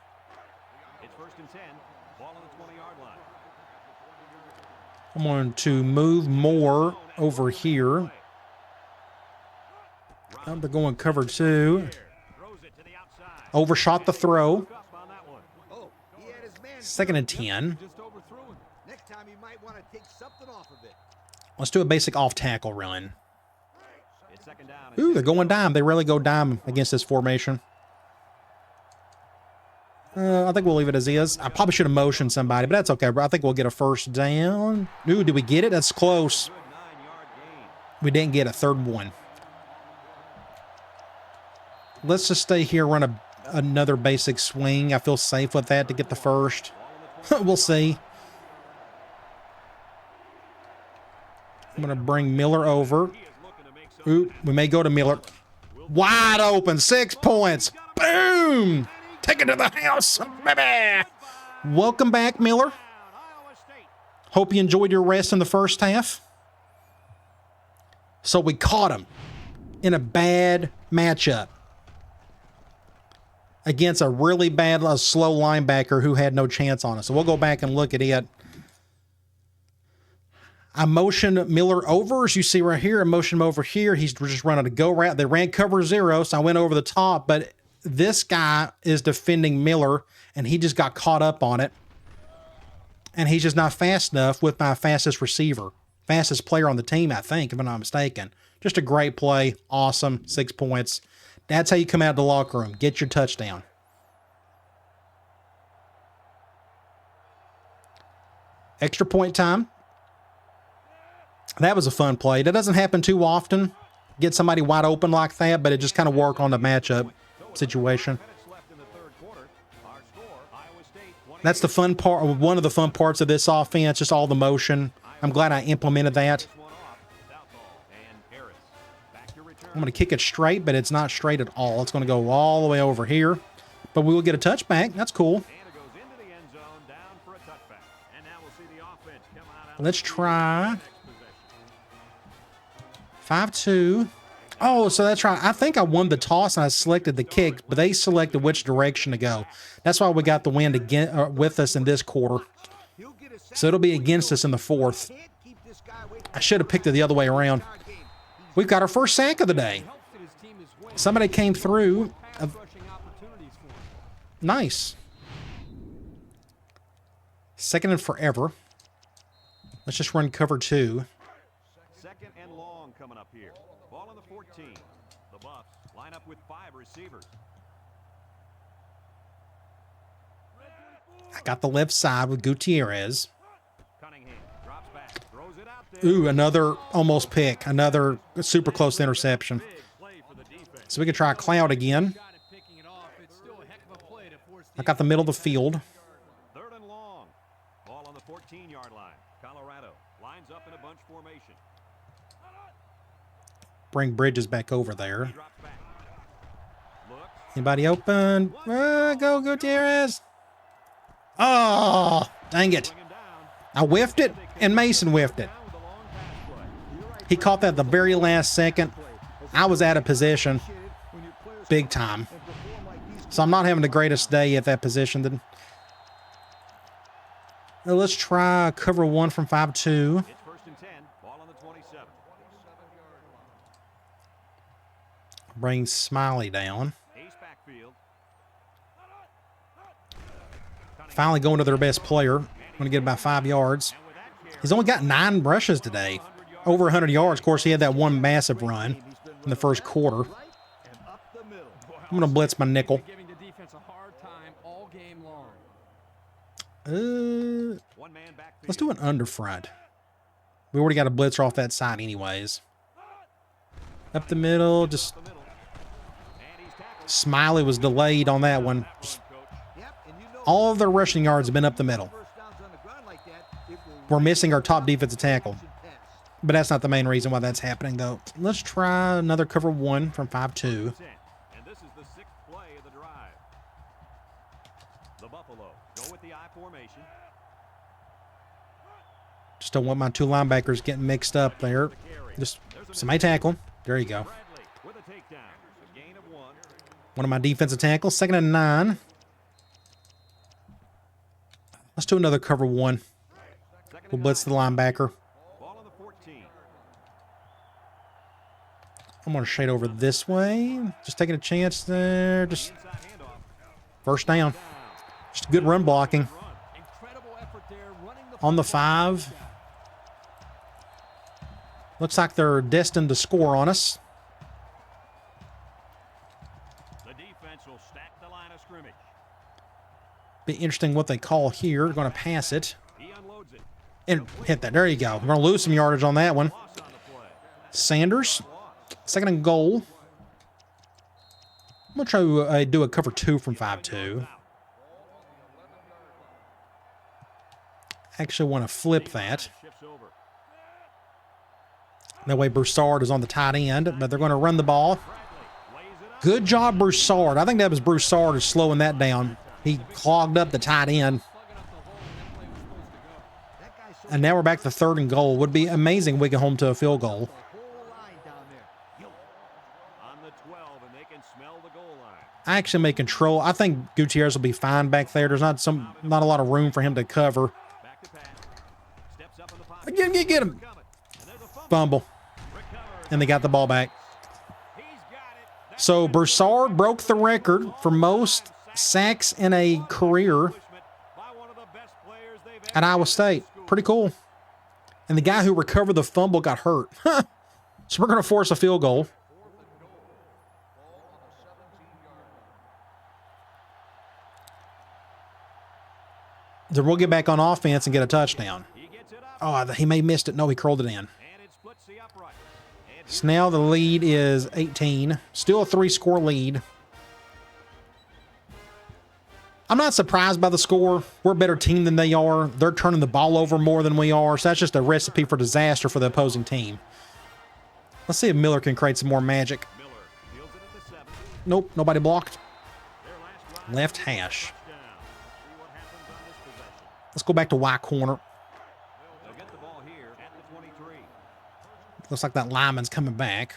A: I'm going to move Moore over here. They're going cover 2. Overshot the throw. 2nd and 10. Let's do a basic off-tackle run. Ooh, they're going dime. They rarely go dime against this formation. I think we'll leave it as is. I probably should have motioned somebody, but that's okay. I think we'll get a first down. Ooh, did we get it? That's close. We didn't get a 3rd and 1. Let's just stay here, run another basic swing. I feel safe with that to get the first. We'll see. I'm going to bring Miller over. Ooh, we may go to Miller. Wide open, 6 points. Boom! Take it to the house, baby! Welcome back, Miller. Hope you enjoyed your rest in the first half. So we caught him in a bad matchup against a really bad, slow linebacker who had no chance on us. So we'll go back and look at it. I motioned Miller over, as you see right here. I motioned him over here. He's just running a go route. They ran cover 0, so I went over the top, but this guy is defending Miller, and he just got caught up on it. And he's just not fast enough with my fastest receiver. Fastest player on the team, I think, if I'm not mistaken. Just a great play. Awesome. 6 points. That's how you come out of the locker room. Get your touchdown. Extra point time. That was a fun play. That doesn't happen too often. Get somebody wide open like that, but it just kind of worked on the matchup situation. That's the fun part, one of the fun parts of this offense, just all the motion. I'm glad I implemented that. I'm going to kick it straight, but it's not straight at all. It's going to go all the way over here. But we will get a touchback. That's cool. Let's try 5-2. Oh, so that's right. I think I won the toss and I selected the kick, but they selected which direction to go. That's why we got the win again with us in this quarter. So it'll be against us in the 4th. I should have picked it the other way around. We've got our first sack of the day. Somebody came through. Nice. 2nd and forever. Let's just run cover 2.
B: 2nd and long coming up here. Ball on the 14. The Buffs line up with 5 receivers.
A: I got the left side with Gutierrez.
B: Cunningham drops back, throws it out there.
A: Ooh, another almost pick. Another super close interception. So we can try Cloud again. I got the middle of the field.
B: 3rd and long. Ball on the 14-yard line. Colorado lines up in a bunch formation.
A: Bring Bridges back over there. Anybody open? Go Gutierrez. Oh, dang it. I whiffed it, and Mason whiffed it. He caught that at the very last second. I was out of position. Big time. So I'm not having the greatest day at that position. Then now let's try cover 1 from 5-2.
B: It's 1st and 10. Ball on the 27.
A: Bring Smiley down.
B: Ace backfield.
A: Finally going to their best player. Going to get about 5 yards. He's only got 9 rushes today. Over 100 yards. Of course, he had that one massive run in the first quarter. I'm going to blitz my nickel. Let's do an under front. We already got a blitzer off that side anyways. Up the middle, just Smiley was delayed on that one. All of their rushing yards have been up the middle. We're missing our top defensive tackle. But that's not the main reason why that's happening, though. Let's try another cover 1 from 5-2.
B: And this is the 6th play of the drive. The Buffalo go with the I formation.
A: Just don't want my 2 linebackers getting mixed up there. Just somebody tackle. There you go.
B: With a takedown. A gain of 1.
A: One of my defensive tackles. 2nd and 9. Let's do another cover 1. We'll blitz the linebacker.
B: Ball on the 14.
A: I'm going to shade over this way. Just taking a chance there. Just first down. Just good run blocking. On the 5. Looks like they're destined to score on us.
B: The defense will stack the line of scrimmage.
A: Be interesting what they call here. Going to pass it.
B: He unloads it.
A: And hit that. There you go. We're going to lose some yardage on that one. Sanders. 2nd and goal. I'm going to try to do a cover 2 from 5-2. Actually want to flip that. That way Broussard is on the tight end, but they're going to run the ball. Good job, Broussard. I think that was Broussard who's slowing that down. He clogged up the tight end. And now we're back to 3rd and goal. Would be amazing if we get home to a field goal.
B: On the 12, and they can smell the goal line.
A: I actually may control. I think Gutierrez will be fine back there. There's not a lot of room for him to cover.
B: Back to pass. Steps up in the pocket.
A: Get him.
B: And there's a fumble.
A: Fumble. And they got the ball back. So Broussard broke the record for most sacks in a career at Iowa State. Pretty cool. And the guy who recovered the fumble got hurt. So we're going to force a field goal. Then we'll get back on offense and get a touchdown. Oh, he may have missed it. No, he curled it in. So now the lead is 18. Still a 3-score lead. I'm not surprised by the score. We're a better team than they are. They're turning the ball over more than we are. So that's just a recipe for disaster for the opposing team. Let's see if Miller can create some more magic. Nope, nobody blocked. Left hash. Let's go back to Y corner. Looks like that lineman's coming back.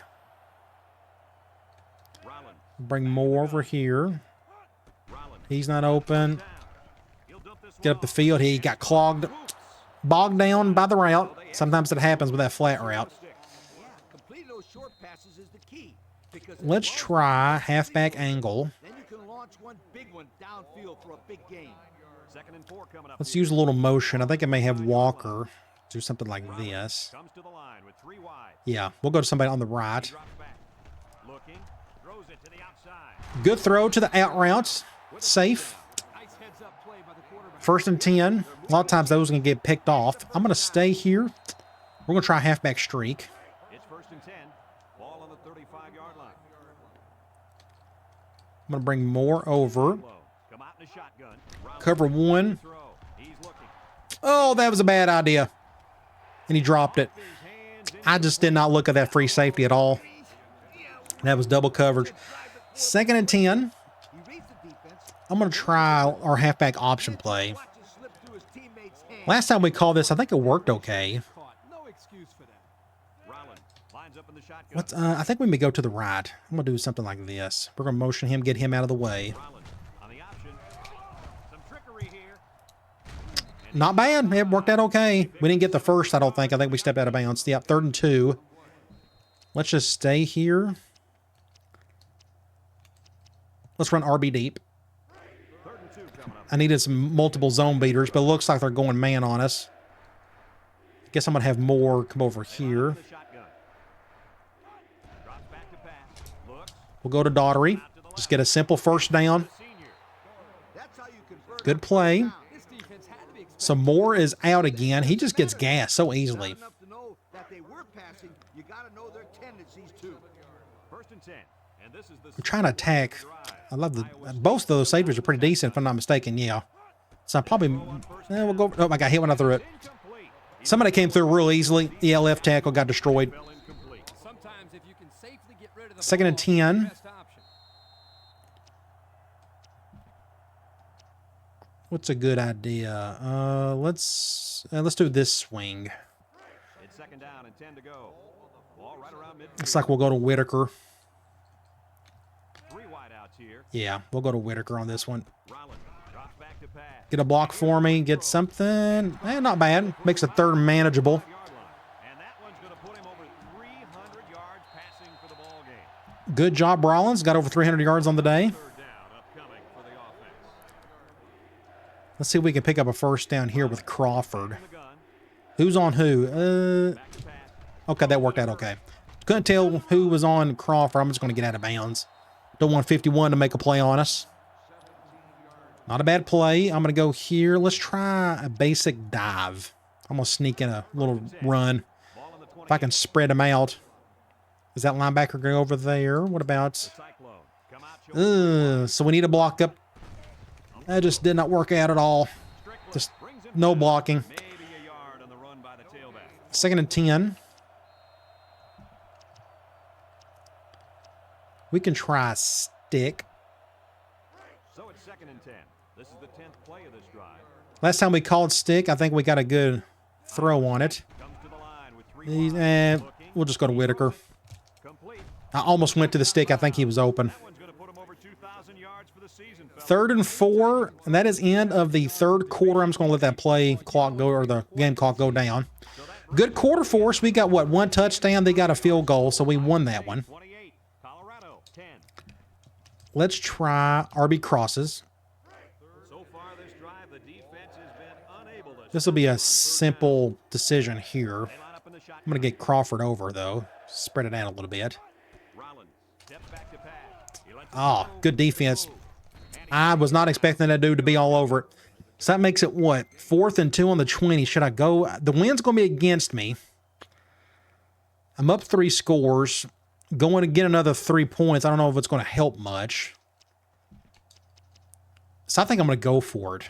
A: Bring Moore over here. He's not open. Get up the field. He got clogged. Bogged down by the route. Sometimes it happens with that flat route. Let's try halfback angle. Let's use a little motion. I think I may have Walker do something like this. Yeah, we'll go to somebody on the right. Good throw to the out routes. Safe. 1st and 10. A lot of times those are going to get picked off. I'm going to stay here. We're going to try a halfback streak.
B: It's 1st and 10. Ball on the 35-yard line.
A: I'm going to bring Moore over.
B: Come out in a shotgun.
A: Cover one.
B: Throw. He's looking.
A: Oh, that was a bad idea. And he dropped it. I just did not look at that free safety at all. That was double coverage. 2nd and 10. I'm going to try our halfback option play. Last time we called this, I think it worked okay. I think we may go to the right. I'm going to do something like this. We're going to motion him, get him out of the way. Not bad. It worked out okay. We didn't get the first, I don't think. I think we stepped out of bounds. Yep, 3rd and 2. Let's just stay here. Let's run RB deep. I needed some multiple zone beaters, but it looks like they're going man on us. Guess I'm going to have more come over here. We'll go to Daughtery. Just get a simple 1st down. Good play. So Moore is out again. He just gets gas so easily. I'm trying to attack. I love both of those safeties are pretty decent, if I'm not mistaken. Yeah. So I probably, we'll go. Oh, I got hit when I threw it. Somebody came through real easily. Yeah, left tackle got destroyed. 2nd and 10. What's a good idea? Let's do this swing.
B: It's 2nd down and 10 to go. Ball right around midfield.
A: Looks like we'll go to Whitaker.
B: 3 wideouts here.
A: Yeah, we'll go to Whitaker on this one.
B: Rollins drops back to pass.
A: Get a block for me. Get something. Not bad. Makes a 3rd manageable.
B: And that one's going to put him over 300 yards passing for the ball game.
A: Good job, Rollins. Got over 300 yards on the day.
B: 3rd down upcoming for the offense.
A: Let's see if we can pick up a 1st down here with Crawford. Who's on who? Okay, that worked out okay. Couldn't tell who was on Crawford. I'm just going to get out of bounds. Don't want 51 to make a play on us. Not a bad play. I'm going to go here. Let's try a basic dive. I'm going to sneak in a little run. If I can spread them out. Is that linebacker going over there? What about... so we need to block up. That just did not work out at all. Just no blocking. 2nd and 10. We can try stick.
B: So it's 2nd and 10. This is the 10th play of this drive.
A: Last time we called stick, I think we got a good throw on it. We'll just go to Whitaker. I almost went to the stick. I think he was open. 3rd and 4, and that is end of the 3rd quarter. I'm just going to let that play clock go, or the game clock go down. Good quarter for us. We got, what, 1 touchdown? They got a field goal, so we won that one. Let's try RB crosses. This will be a simple decision here. I'm going to get Crawford over, though. Spread it out a little bit. Oh, good defense. I was not expecting that dude to be all over it. So that makes it what? 4th and 2 on the 20. Should I go? The wind's going to be against me. I'm up 3 scores. Going to get another 3 points. I don't know if it's going to help much. So I think I'm going to go for it.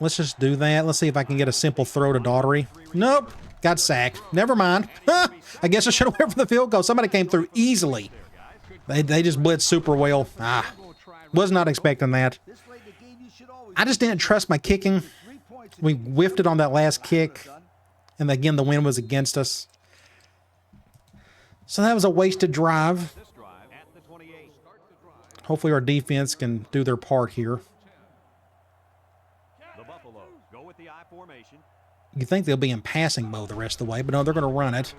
A: Let's just do that. Let's see if I can get a simple throw to Daughtery. Nope. Got sacked. Never mind. I guess I should have went for the field goal. Somebody came through easily. They just blitzed super well. Was not expecting that. I just didn't trust my kicking. We whiffed it on that last kick. And again, the wind was against us. So that was a wasted drive. Hopefully our defense can do their part here. You think they'll be in passing mode the rest of the way, but no, they're going to run it.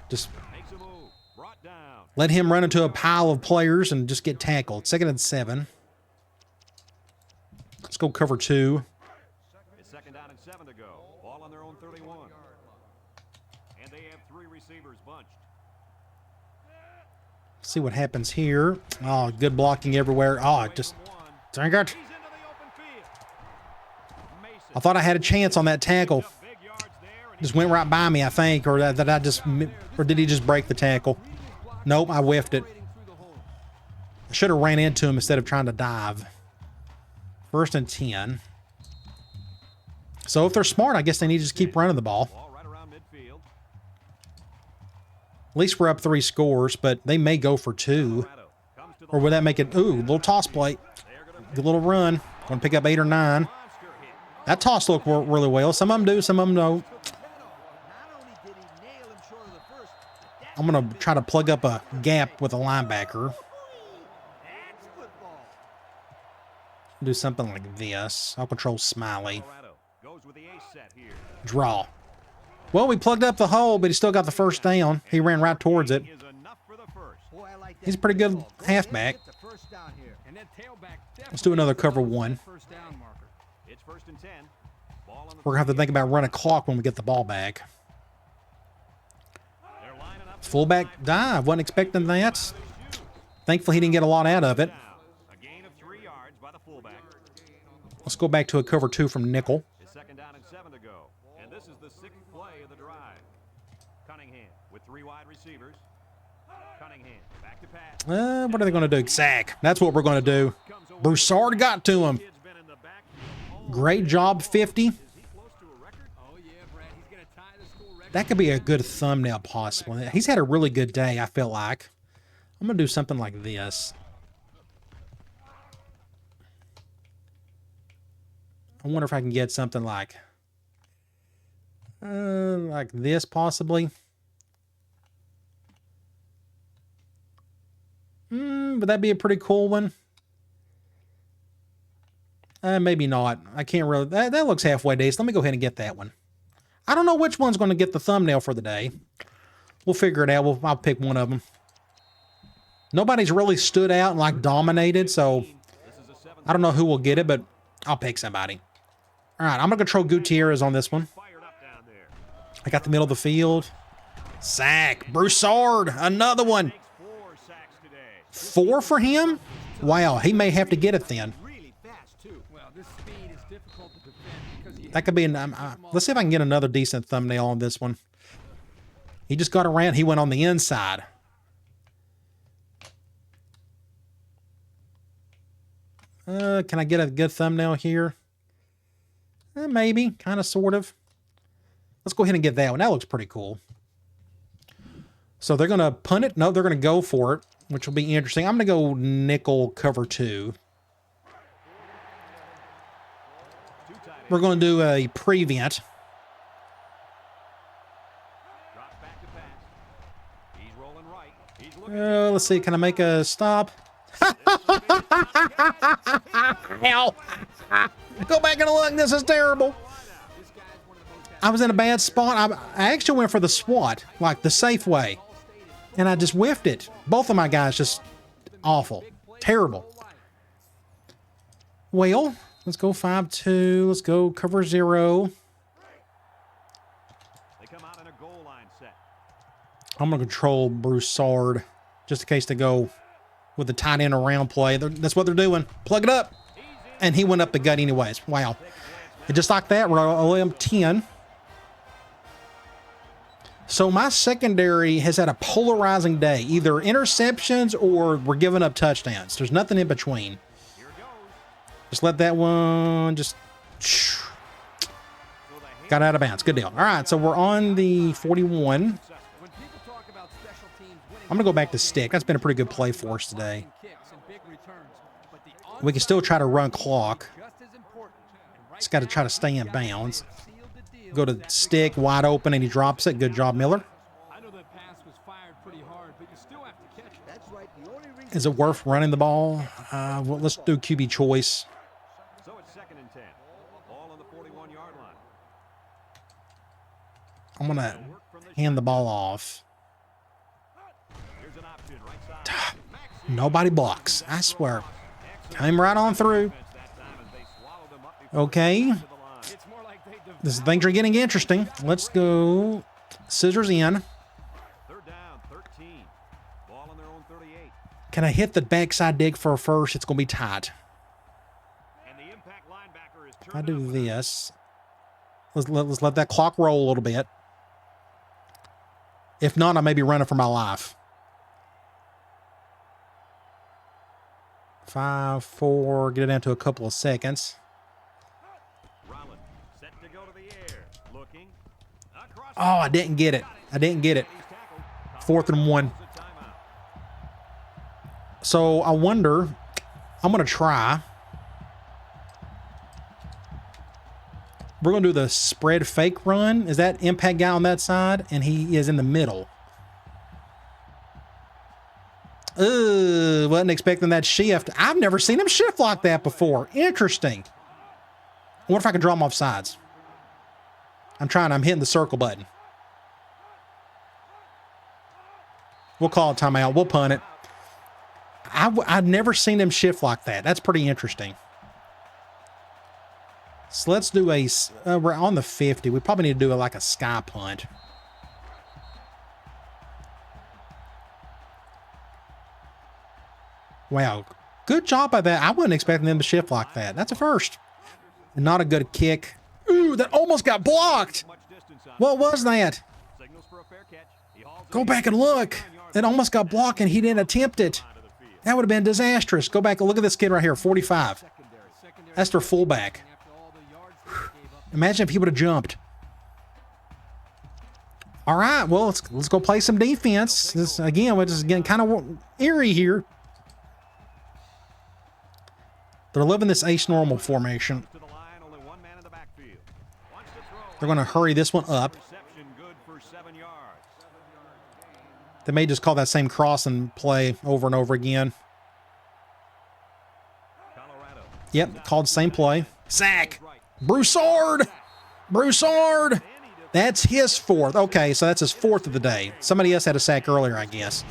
A: Just let him run into a pile of players and just get tackled. 2nd and 7. Let's go cover 2.
B: It's 2nd down and 7 to go. Ball on their own 31. And they have 3 receivers bunched.
A: See what happens here. Oh, good blocking everywhere. Oh, just dang it. I thought I had a chance on that tackle. Just went right by me, I think, or or did he just break the tackle? Nope, I whiffed it. I should have ran into him instead of trying to dive. 1st and 10. So if they're smart, I guess they need to just keep running the ball. At least we're up 3 scores, but they may go for 2. Or would that make it, ooh, little toss play. Good little run. Going to pick up 8 or 9. That toss looked really well. Some of them do, some of them don't. I'm going to try to plug up a gap with a linebacker. Do something like this. I'll control Smiley. Draw. Well, we plugged up the hole, but he still got the first down. He ran right towards it. He's a pretty good halfback. Let's do another cover 1. We're going to have to think about running clock when we get the ball back. Fullback dive. Wasn't expecting that. Thankfully, he didn't get a lot out of it. Let's go back to a cover 2 from nickel.
B: 2nd down and 7 to go. And this is the 6th play of the drive. Cunningham with 3 wide receivers. Cunningham back to pass.
A: What are they going to do? Sack. That's what we're going to do. Broussard got to him. Great job, 50. That could be a good thumbnail, possibly. He's had a really good day, I feel like. I'm going to do something like this. I wonder if I can get something like this, possibly. Would that be a pretty cool one? Maybe not. I can't really. That looks halfway decent. Let me go ahead and get that one. I don't know which one's going to get the thumbnail for the day. We'll figure it out. I'll pick one of them. Nobody's really stood out and like dominated, so I don't know who will get it, but I'll pick somebody. All right, I'm going to control Gutierrez on this one. I got the middle of the field. Sack. Broussard, another one. 4 for him? Wow, he may have to get it then. That could be let's see if I can get another decent thumbnail on this one. He just got around. He went on the inside. Can I get a good thumbnail here? Maybe, kind of, sort of. Let's go ahead and get that one. That looks pretty cool. So they're going to punt it. No, they're going to go for it, which will be interesting. I'm going to go nickel cover 2. We're going to do a prevent. Let's see. Can I make a stop? Hell. Go back and look. This is terrible. I was in a bad spot. I actually went for the SWAT, like the safe way, and I just whiffed it. Both of my guys just awful. Terrible. Well, let's go 5-2. Let's go cover 0. I'm going to control Broussard just in case they go with the tight end around play. That's what they're doing. Plug it up. And he went up the gut anyways. Wow. And just like that, we're on 10. So my secondary has had a polarizing day. Either interceptions or we're giving up touchdowns. There's nothing in between. Just let that one just... Got out of bounds. Good deal. All right, so we're on the 41. I'm going to go back to stick. That's been a pretty good play for us today. We can still try to run clock. Just got to try to stay in bounds. Go to stick, wide open, and he drops it. Good job, Miller. Is it worth running the ball? Well, let's do QB choice.
B: So it's 2nd and 10. Ball on the 41-yard line.
A: I'm going to hand the ball off. Nobody blocks. I swear. Came right on through. Okay. Things are getting interesting. Let's go. Scissors in.
B: 3rd down, 13. Ball on their own 38.
A: Can I hit the backside dig for a first? It's going to be tight.
B: And the impact linebacker is
A: I do this. Let's let that clock roll a little bit. If not, I may be running for my life. 5, 4, get it down to a couple of seconds. Oh, I didn't get it. I didn't get it. 4th and 1. So I wonder, I'm going to try. We're going to do the spread fake run. Is that impact guy on that side? And he is in the middle. Wasn't expecting that shift. I've never seen him shift like that before. Interesting. What if I can draw him off sides? I'm hitting the circle button. We'll call it timeout. We'll punt it. I've never seen him shift like that. That's pretty interesting. So let's do we're on the 50. We probably need to do like a sky punt. Wow. Good job by that. I wasn't expecting them to shift like that. That's a first. And not a good kick. Ooh, that almost got blocked. What was that? Go back and look. It almost got blocked and he didn't attempt it. That would have been disastrous. Go back and look at this kid right here, 45. That's their fullback. Imagine if he would have jumped. All right, well, let's go play some defense. This, again, we're just getting kind of eerie here. They're loving this ace normal formation. They're going to hurry this one up. They may just call that same crossing play over and over again. Yep, called the same play. Sack. Broussard. Broussard. That's his 4th. Okay, so that's his 4th of the day. Somebody else had a sack earlier, I guess.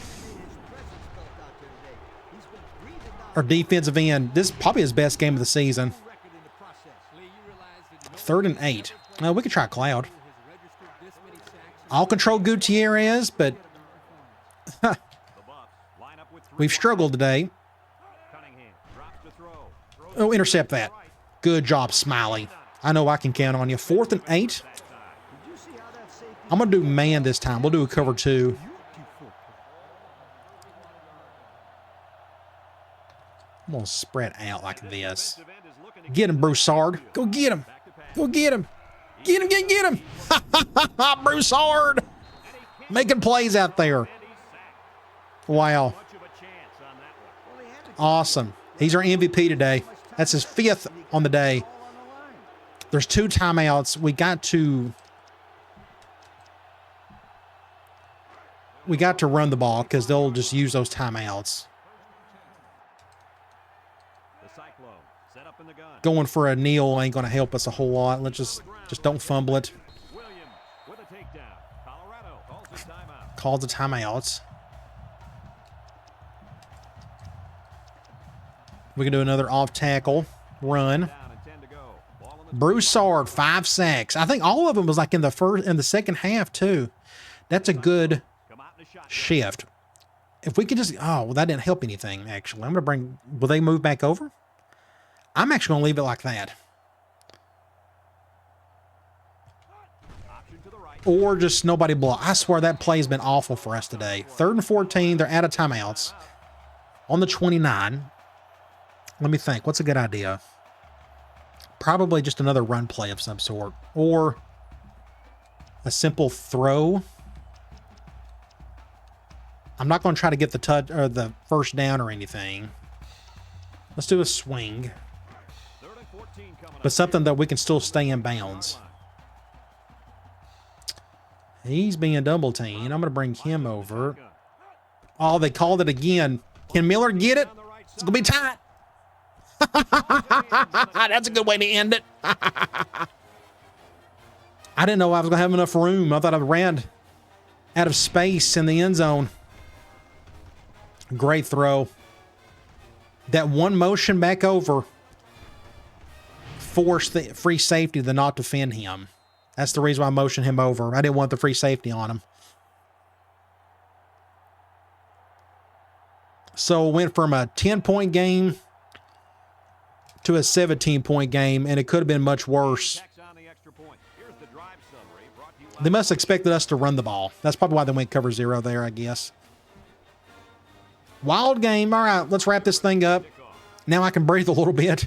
A: Our defensive end. This is probably his best game of the season. 3rd and 8. We could try Cloud. I'll control Gutierrez, but we've struggled today. Oh, intercept that. Good job, Smiley. I know I can count on you. 4th and 8. I'm going to do man this time. We'll do a cover 2. I'm going to spread out like this. Get him, Broussard. Go get him. Go get him. Get him, get him. Broussard. Making plays out there. Wow. Awesome. He's our MVP today. That's his 5th on the day. There's 2 timeouts. We got to run the ball because they'll just use those timeouts. Going for a kneel ain't going to help us a whole lot. Let's just don't fumble it. Calls the timeouts. We can do another off tackle run. Broussard, 5 sacks. I think all of them was like in the 2nd half too. That's a good shift. If we could just, well, that didn't help anything actually. I'm going to will they move back over? I'm actually going to leave it like that. Or just nobody block. I swear that play has been awful for us today. 3rd and 14. They're out of timeouts. On the 29. Let me think. What's a good idea? Probably just another run play of some sort. Or a simple throw. I'm not going to try to get the touch or the first down or anything. Let's do a swing. But something that we can still stay in bounds. He's being double teamed. I'm going to bring him over. Oh, they called it again. Can Miller get it? It's going to be tight. That's a good way to end it. I didn't know I was going to have enough room. I thought I ran out of space in the end zone. Great throw. That one motion back over forced the free safety to not defend him. That's the reason why I motioned him over. I didn't want the free safety on him. So it went from a 10-point game to a 17-point game, and it could have been much worse. They must have expected us to run the ball. That's probably why they went cover 0 there, I guess. Wild game. All right, let's wrap this thing up. Now I can breathe a little bit.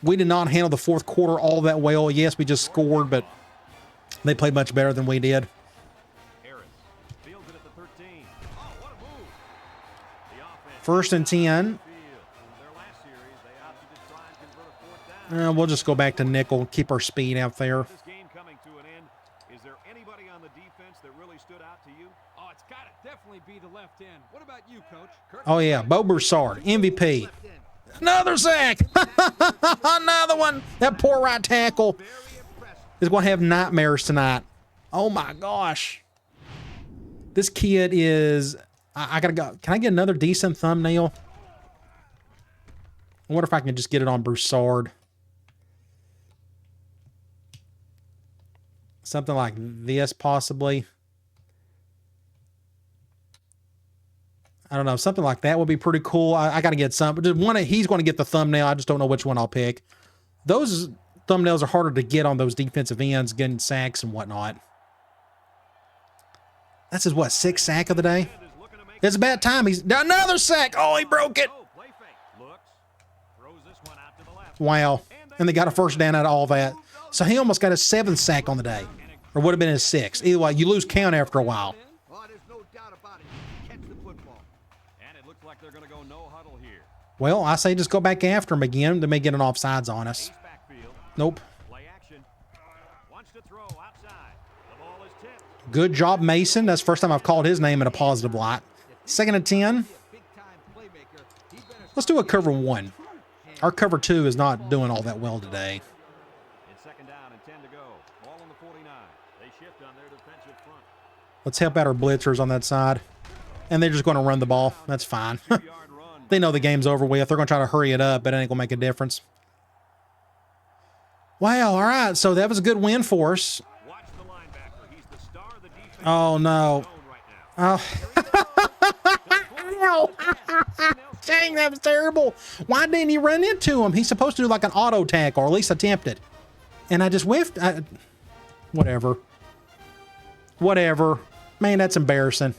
A: We did not handle the fourth quarter all that well. Yes, we just scored, but they played much better than we did. First and 10. We'll just go back to nickel, keep our speed out there.
B: This game coming to an end. Is there anybody on the defense that really stood out to you?
C: Oh, it's got to definitely be the left end. What about you, Coach?
A: Oh, yeah. Bo Broussard, MVP. Another sack. Another one. That poor right tackle is going to have nightmares tonight. Oh, my gosh. This kid is... I got to go. Can I get another decent thumbnail? I wonder if I can just get it on Broussard. Something like this, possibly. I don't know. Something like that would be pretty cool. I got to get some. Just one. He's going to get the thumbnail. I just don't know which one I'll pick. Those thumbnails are harder to get on those defensive ends, getting sacks and whatnot. That's his, what, 6th sack of the day? It's about time. He's done another sack. Oh, he broke it. Wow. And they got a first down out of all that. So he almost got a 7th sack on the day. Or would have been his 6th. Either way, you lose count after a while. Well, I say just go back after him again. They may get an offsides on us. Nope. Good job, Mason. That's the first time I've called his name in a positive light. 2nd and 10. Let's do a cover 1. Our cover 2 is not doing all that well today. Let's help out our blitzers on that side. And they're just going to run the ball. That's fine. They know the game's over with. They're going to try to hurry it up, but it ain't going to make a difference. Wow, all right. So that was a good win for us. Oh, no. Oh. Dang, that was terrible. Why didn't he run into him? He's supposed to do like an auto tackle, or at least attempt it. And I just whiffed. Whatever. Whatever. Man, that's embarrassing.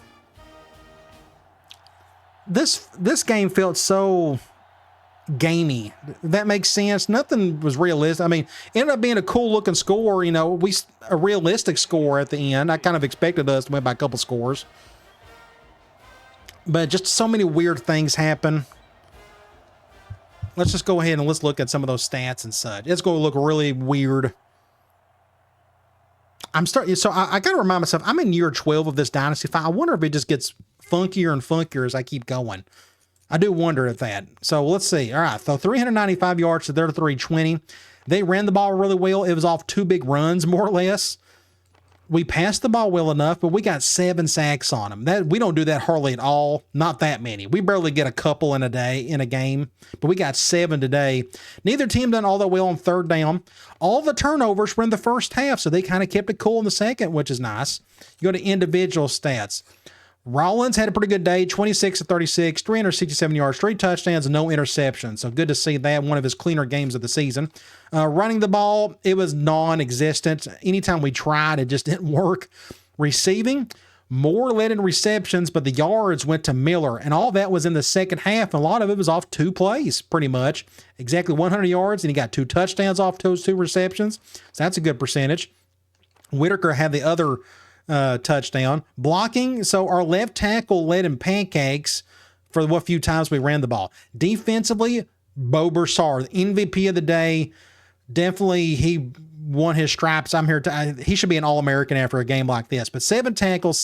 A: This game felt so gamey. That makes sense. Nothing was realistic. I mean, it ended up being a cool looking score. You know, a realistic score at the end. I kind of expected us to win by a couple scores. But just so many weird things happen. Let's just go ahead and let's look at some of those stats and such. It's going to look really weird. So I got to remind myself, I'm in year 12 of this Dynasty fight. I wonder if it just gets funkier and funkier as I keep going. I do wonder at that. So let's see. All right. So 395 yards to their 320. They ran the ball really well. It was off 2 big runs, more or less. We passed the ball well enough, but we got 7 sacks on them. We don't do that hardly at all. Not that many. We barely get a couple in a day in a game, but we got 7 today. Neither team done all that well on 3rd down. All the turnovers were in the first half, so they kind of kept it cool in the second, which is nice. You go to individual stats. Rollins had a pretty good day, 26 of 36, 367 yards, 3 touchdowns, and no interceptions. So good to see that, one of his cleaner games of the season. Running the ball, it was non-existent. Anytime we tried, it just didn't work. Receiving, Moore led in receptions, but the yards went to Miller, and all that was in the second half, and a lot of it was off 2 plays, pretty much. Exactly 100 yards, and he got 2 touchdowns off those 2 receptions, so that's a good percentage. Whitaker had the other touchdown. Blocking, so our left tackle led in pancakes for what few times we ran the ball. Defensively, Bo Broussard, MVP of the day. Definitely, he won his stripes. He should be an All-American after a game like this. But 7 tackles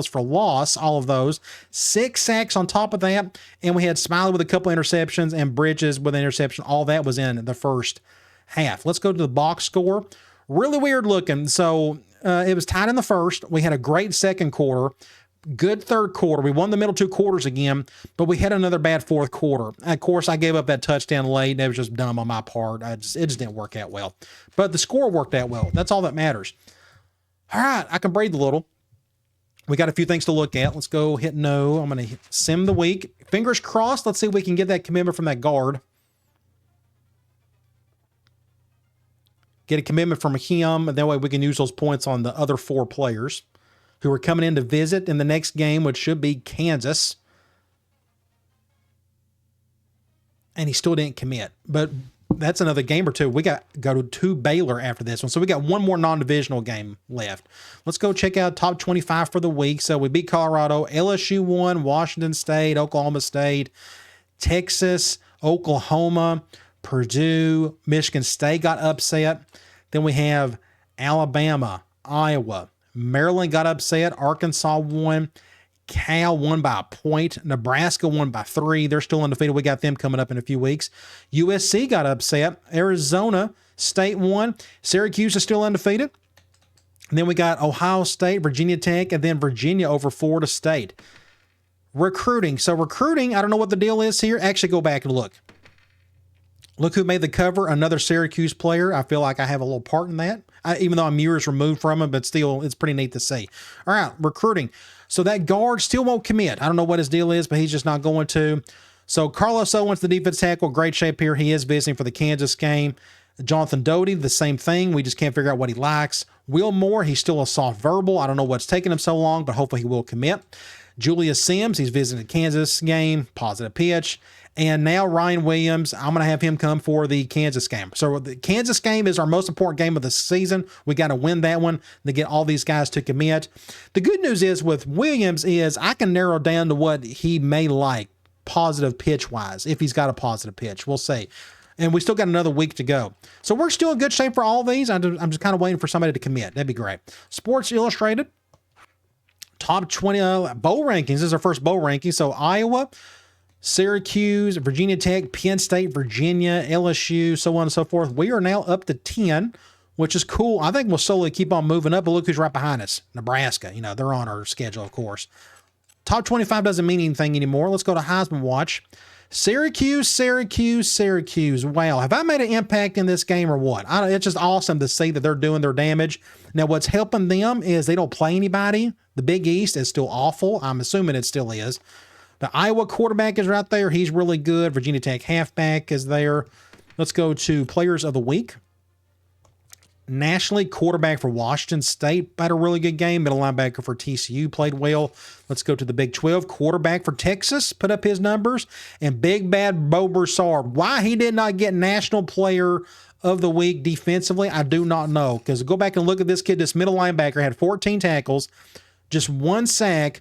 A: for loss, all of those. 6 sacks on top of that. And we had Smiley with a couple interceptions and Bridges with an interception. All that was in the first half. Let's go to the box score. Really weird looking. So it was tied in the first. We had a great second quarter. Good third quarter. We won the middle 2 quarters again, but we had another bad fourth quarter. Of course, I gave up that touchdown late. That was just dumb on my part. It just didn't work out well. But the score worked out well. That's all that matters. All right, I can breathe a little. We got a few things to look at. Let's go hit no. I'm going to sim the week. Fingers crossed. Let's see if we can get that commitment from that guard. get a commitment from him, and that way we can use those points on the other 4 players who are coming in to visit in the next game, which should be Kansas. And he still didn't commit, but that's another game or two. We got go to Baylor after this one. So we got one more non-divisional game left. Let's go check out top 25 for the week. So we beat Colorado, LSU won, Washington State, Oklahoma State, Texas, Oklahoma, Purdue, Michigan State got upset. Then we have Alabama, Iowa, Maryland got upset, Arkansas won, Cal won by a point. Nebraska won by 3. They're still undefeated. We got them coming up in a few weeks. USC got upset. Arizona State won. Syracuse is still undefeated. And then we got Ohio State, Virginia Tech, and then Virginia over Florida State. Recruiting. So recruiting, I don't know what the deal is here. Actually, go back and look. Look who made the cover. Another Syracuse player. I feel like I have a little part in that. Even though I'm years removed from him, but still, it's pretty neat to see. All right, recruiting. So that guard still won't commit. I don't know what his deal is, but he's just not going to. So Carlos Owens, the defense tackle, great shape here. He is visiting for the Kansas game. Jonathan Doty, the same thing. We just can't figure out what he likes. Will Moore, he's still a soft verbal. I don't know what's taking him so long, but hopefully he will commit. Julius Sims, he's visiting the Kansas game, positive pitch. And now Ryan Williams, I'm going to have him come for the Kansas game. So the Kansas game is our most important game of the season. We got to win that one to get all these guys to commit. The good news is with Williams is I can narrow down to what he may like positive pitch-wise, if he's got a positive pitch. We'll see. And we still got another week to go. So we're still in good shape for all these. I'm just kind of waiting for somebody to commit. That'd be great. Sports Illustrated, top 20 bowl rankings. This is our first bowl ranking. So Iowa, Syracuse, Virginia Tech, Penn State, Virginia, LSU, so on and so forth. We are now up to 10, which is cool. I think we'll slowly keep on moving up, but look who's right behind us. Nebraska. You know, they're on our schedule, of course. Top 25 doesn't mean anything anymore. Let's go to Heisman Watch. Syracuse. Wow. Have I made an impact in this game or what? It's just awesome to see that they're doing their damage. Now, what's helping them is they don't play anybody. The Big East is still awful. I'm assuming it still is. The Iowa quarterback is right there. He's really good. Virginia Tech halfback is there. Let's go to Players of the Week. Nationally, quarterback for Washington State had a really good game. Middle linebacker for TCU played well. Let's go to the Big 12. Quarterback for Texas put up his numbers. And Big Bad Bo Broussard. Why he did not get National Player of the Week defensively, I do not know. Because go back and look at this kid. This middle linebacker had 14 tackles, just 1 sack,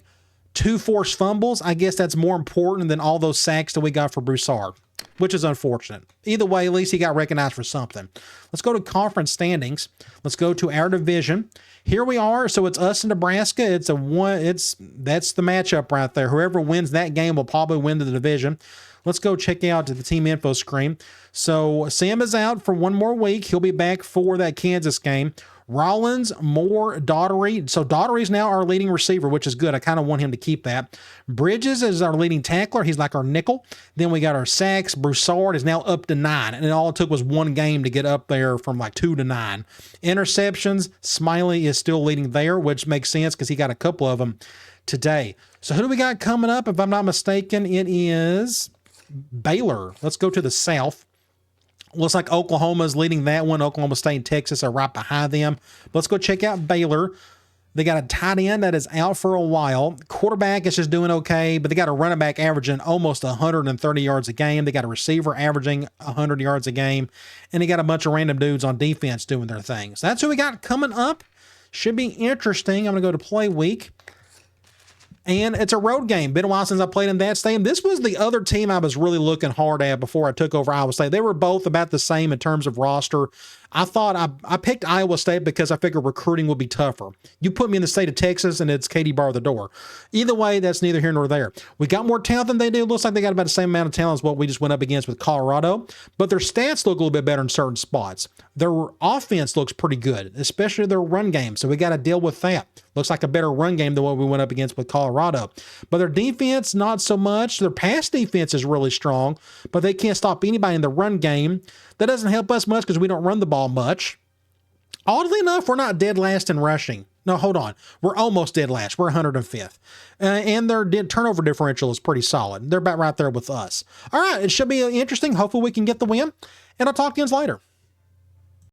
A: 2 forced fumbles. I guess that's more important than all those sacks that we got for Broussard, which is unfortunate. Either way, at least he got recognized for something. Let's go to conference standings. Let's go to our division. Here we are. So it's us and Nebraska. That's the matchup right there. Whoever wins that game will probably win the division. Let's go check out the team info screen. So Sam is out for 1 more week. He'll be back for that Kansas game. Rollins, Moore, Daughtery. So Daughtery's now our leading receiver, which is good. I kind of want him to keep that. Bridges is our leading tackler. He's like our nickel. Then we got our sacks. Broussard is now up to 9. And all it took was 1 game to get up there from like 2 to 9. Interceptions, Smiley is still leading there, which makes sense because he got a couple of them today. So who do we got coming up? If I'm not mistaken, it is Baylor. Let's go to the South. Looks like Oklahoma's leading that one. Oklahoma State and Texas are right behind them. Let's go check out Baylor. They got a tight end that is out for a while. Quarterback is just doing okay, but they got a running back averaging almost 130 yards a game. They got a receiver averaging 100 yards a game, and they got a bunch of random dudes on defense doing their things. So that's who we got coming up. Should be interesting. I'm going to go to play week. And it's a road game. Been a while since I played in that stadium. This was the other team I was really looking hard at before I took over Iowa State. They were both about the same in terms of roster. I thought I picked Iowa State because I figured recruiting would be tougher. You put me in the state of Texas and it's Katie bar the door. Either way, that's neither here nor there. We got more talent than they do. Looks like they got about the same amount of talent as what we just went up against with Colorado. But their stats look a little bit better in certain spots. Their offense looks pretty good, especially their run game. So we got to deal with that. Looks like a better run game than what we went up against with Colorado. But their defense, not so much. Their pass defense is really strong, but they can't stop anybody in the run game. That doesn't help us much because we don't run the ball much. Oddly enough, we're not dead last in rushing. No, hold on. We're almost dead last. We're 105th. And their turnover differential is pretty solid. They're about right there with us. All right, it should be interesting. Hopefully we can get the win. And I'll talk to you guys later.